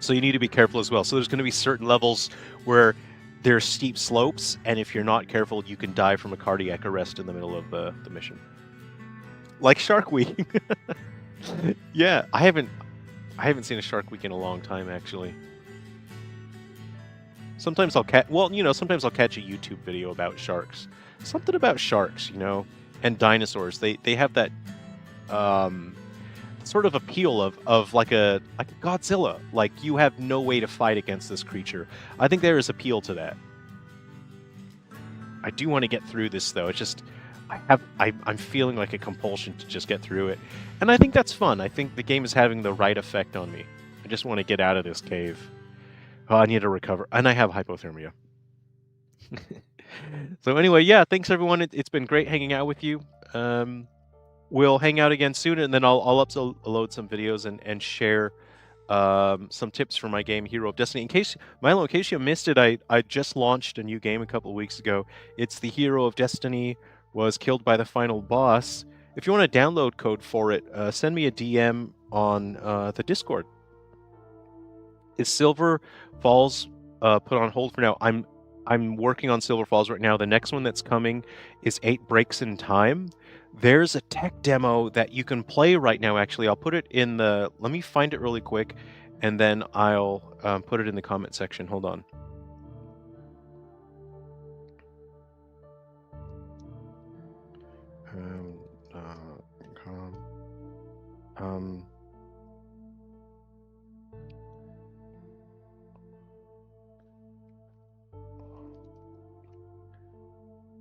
So you need to be careful as well. So there's going to be certain levels where there's steep slopes, and if you're not careful, you can die from a cardiac arrest in the middle of the mission. Like Shark Week. Yeah, I haven't seen a Shark Week in a long time, actually. Sometimes I'll catch a YouTube video about sharks. Something about sharks, and dinosaurs. They have that sort of appeal of like a Godzilla. Like, you have no way to fight against this creature. I think there is appeal to that. I do want to get through this, though. It's just I'm feeling like a compulsion to just get through it, and I think that's fun. I think the game is having the right effect on me. I just want to get out of this cave. Oh, I need to recover, and I have hypothermia. So anyway, yeah, thanks everyone. It's been great hanging out with you. We'll hang out again soon, and then I'll upload some videos and share some tips for my game, Hero of Destiny. In case you missed it, I just launched a new game a couple of weeks ago. It's the Hero of Destiny was killed by the final boss. If you want a download code for it, send me a DM on the Discord. Is Silver Falls put on hold for now? I'm working on Silver Falls right now. The next one that's coming is 8 Breaks in Time. There's a tech demo that you can play right now, actually. I'll put it in the... Let me find it really quick, and then I'll put it in the comment section. Hold on.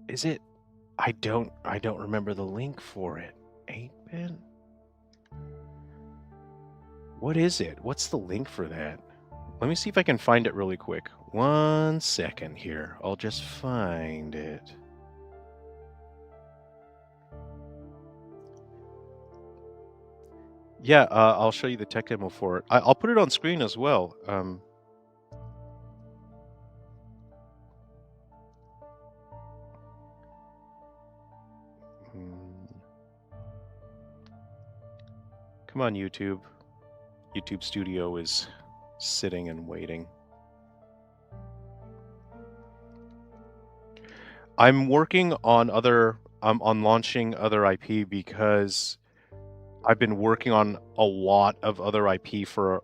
Is it? I don't remember the link for it. 8-bit? What is it? What's the link for that? Let me see if I can find it really quick. 1 second here. I'll just find it. Yeah, I'll show you the tech demo for it. I'll put it on screen as well. Come on, YouTube. YouTube Studio is sitting and waiting. I'm working on on launching other IP because I've been working on a lot of other IP for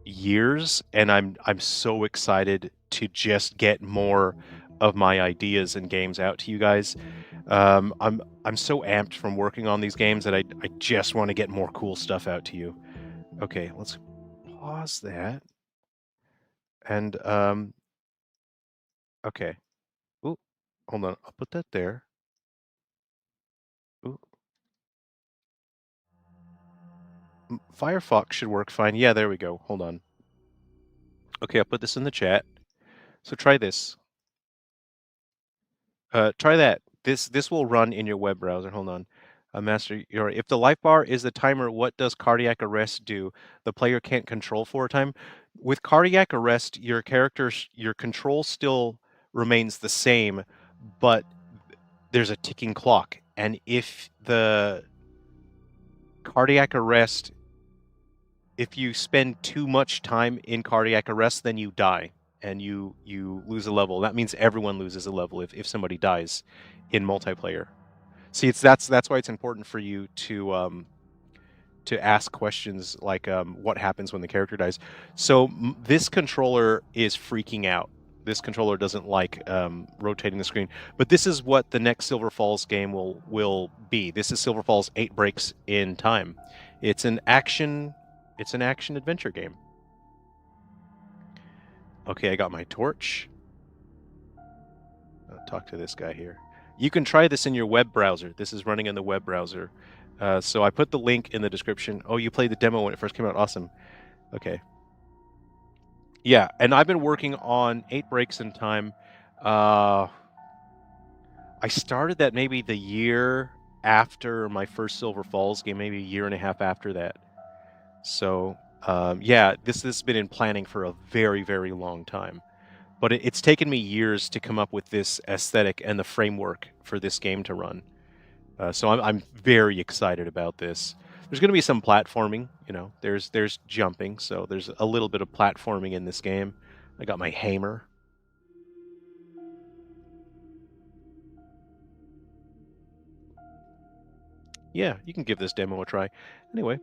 years, and I'm so excited to just get more of my ideas and games out to you guys. I'm so amped from working on these games that I just want to get more cool stuff out to you. Okay, let's pause that. And okay. Ooh, hold on. I'll put that there. Ooh. Firefox should work fine. Yeah, there we go. Hold on. Okay, I'll put this in the chat. So try this. Try that. This will run in your web browser. Hold on. Master, if the life bar is the timer, what does cardiac arrest do? The player can't control for a time. With cardiac arrest, your control still remains the same, but there's a ticking clock. And if the cardiac arrest, if you spend too much time in cardiac arrest, then you die and you lose a level. That means everyone loses a level if somebody dies in multiplayer. See, that's why it's important for you to ask questions like what happens when the character dies. So this controller is freaking out. This controller doesn't like rotating the screen. But this is what the next Silver Falls game will be. This is Silver Falls 8 Breaks in Time. It's an action adventure game. Okay, I got my torch. I'll talk to this guy here. You can try this in your web browser. This is running in the web browser. So I put the link in the description. Oh, you played the demo when it first came out. Awesome. Okay. Yeah, and I've been working on 8 Breaks in Time. I started that maybe the year after my first Silver Falls game, maybe a year and a half after that. So, yeah, this has been in planning for a very, very long time. But it's taken me years to come up with this aesthetic and the framework for this game to run. So I'm very excited about this. There's going to be some platforming, you know. There's jumping, so there's a little bit of platforming in this game. I got my hammer. Yeah, you can give this demo a try. Anyway.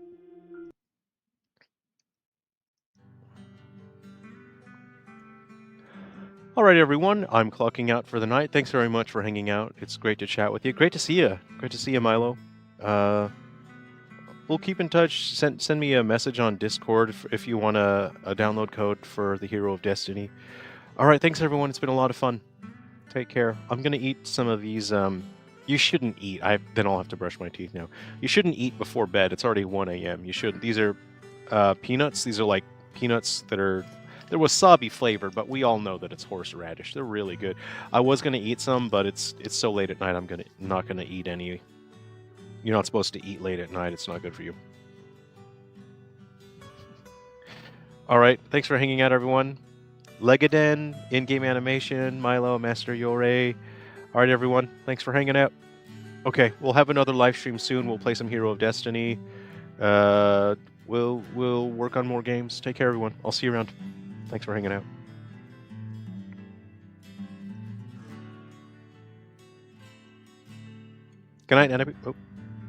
All right, everyone. I'm clocking out for the night. Thanks very much for hanging out. It's great to chat with you. Great to see you. Great to see you, Milo. We'll keep in touch. Send me a message on Discord if you want a download code for the Hero of Destiny. All right, thanks, everyone. It's been a lot of fun. Take care. I'm going to eat some of these. You shouldn't eat. Then I'll have to brush my teeth now. You shouldn't eat before bed. It's already 1 a.m. You shouldn't. These are peanuts. These are like peanuts that are... They're wasabi flavored, but we all know that it's horseradish. They're really good. I was going to eat some, but it's so late at night, I'm not going to eat any. You're not supposed to eat late at night. It's not good for you. All right. Thanks for hanging out, everyone. Legaden, in-game animation, Milo, Master Yore. All right, everyone. Thanks for hanging out. Okay, we'll have another live stream soon. We'll play some Hero of Destiny. We'll work on more games. Take care, everyone. I'll see you around. Thanks for hanging out. Good night, Nanabe. Oh.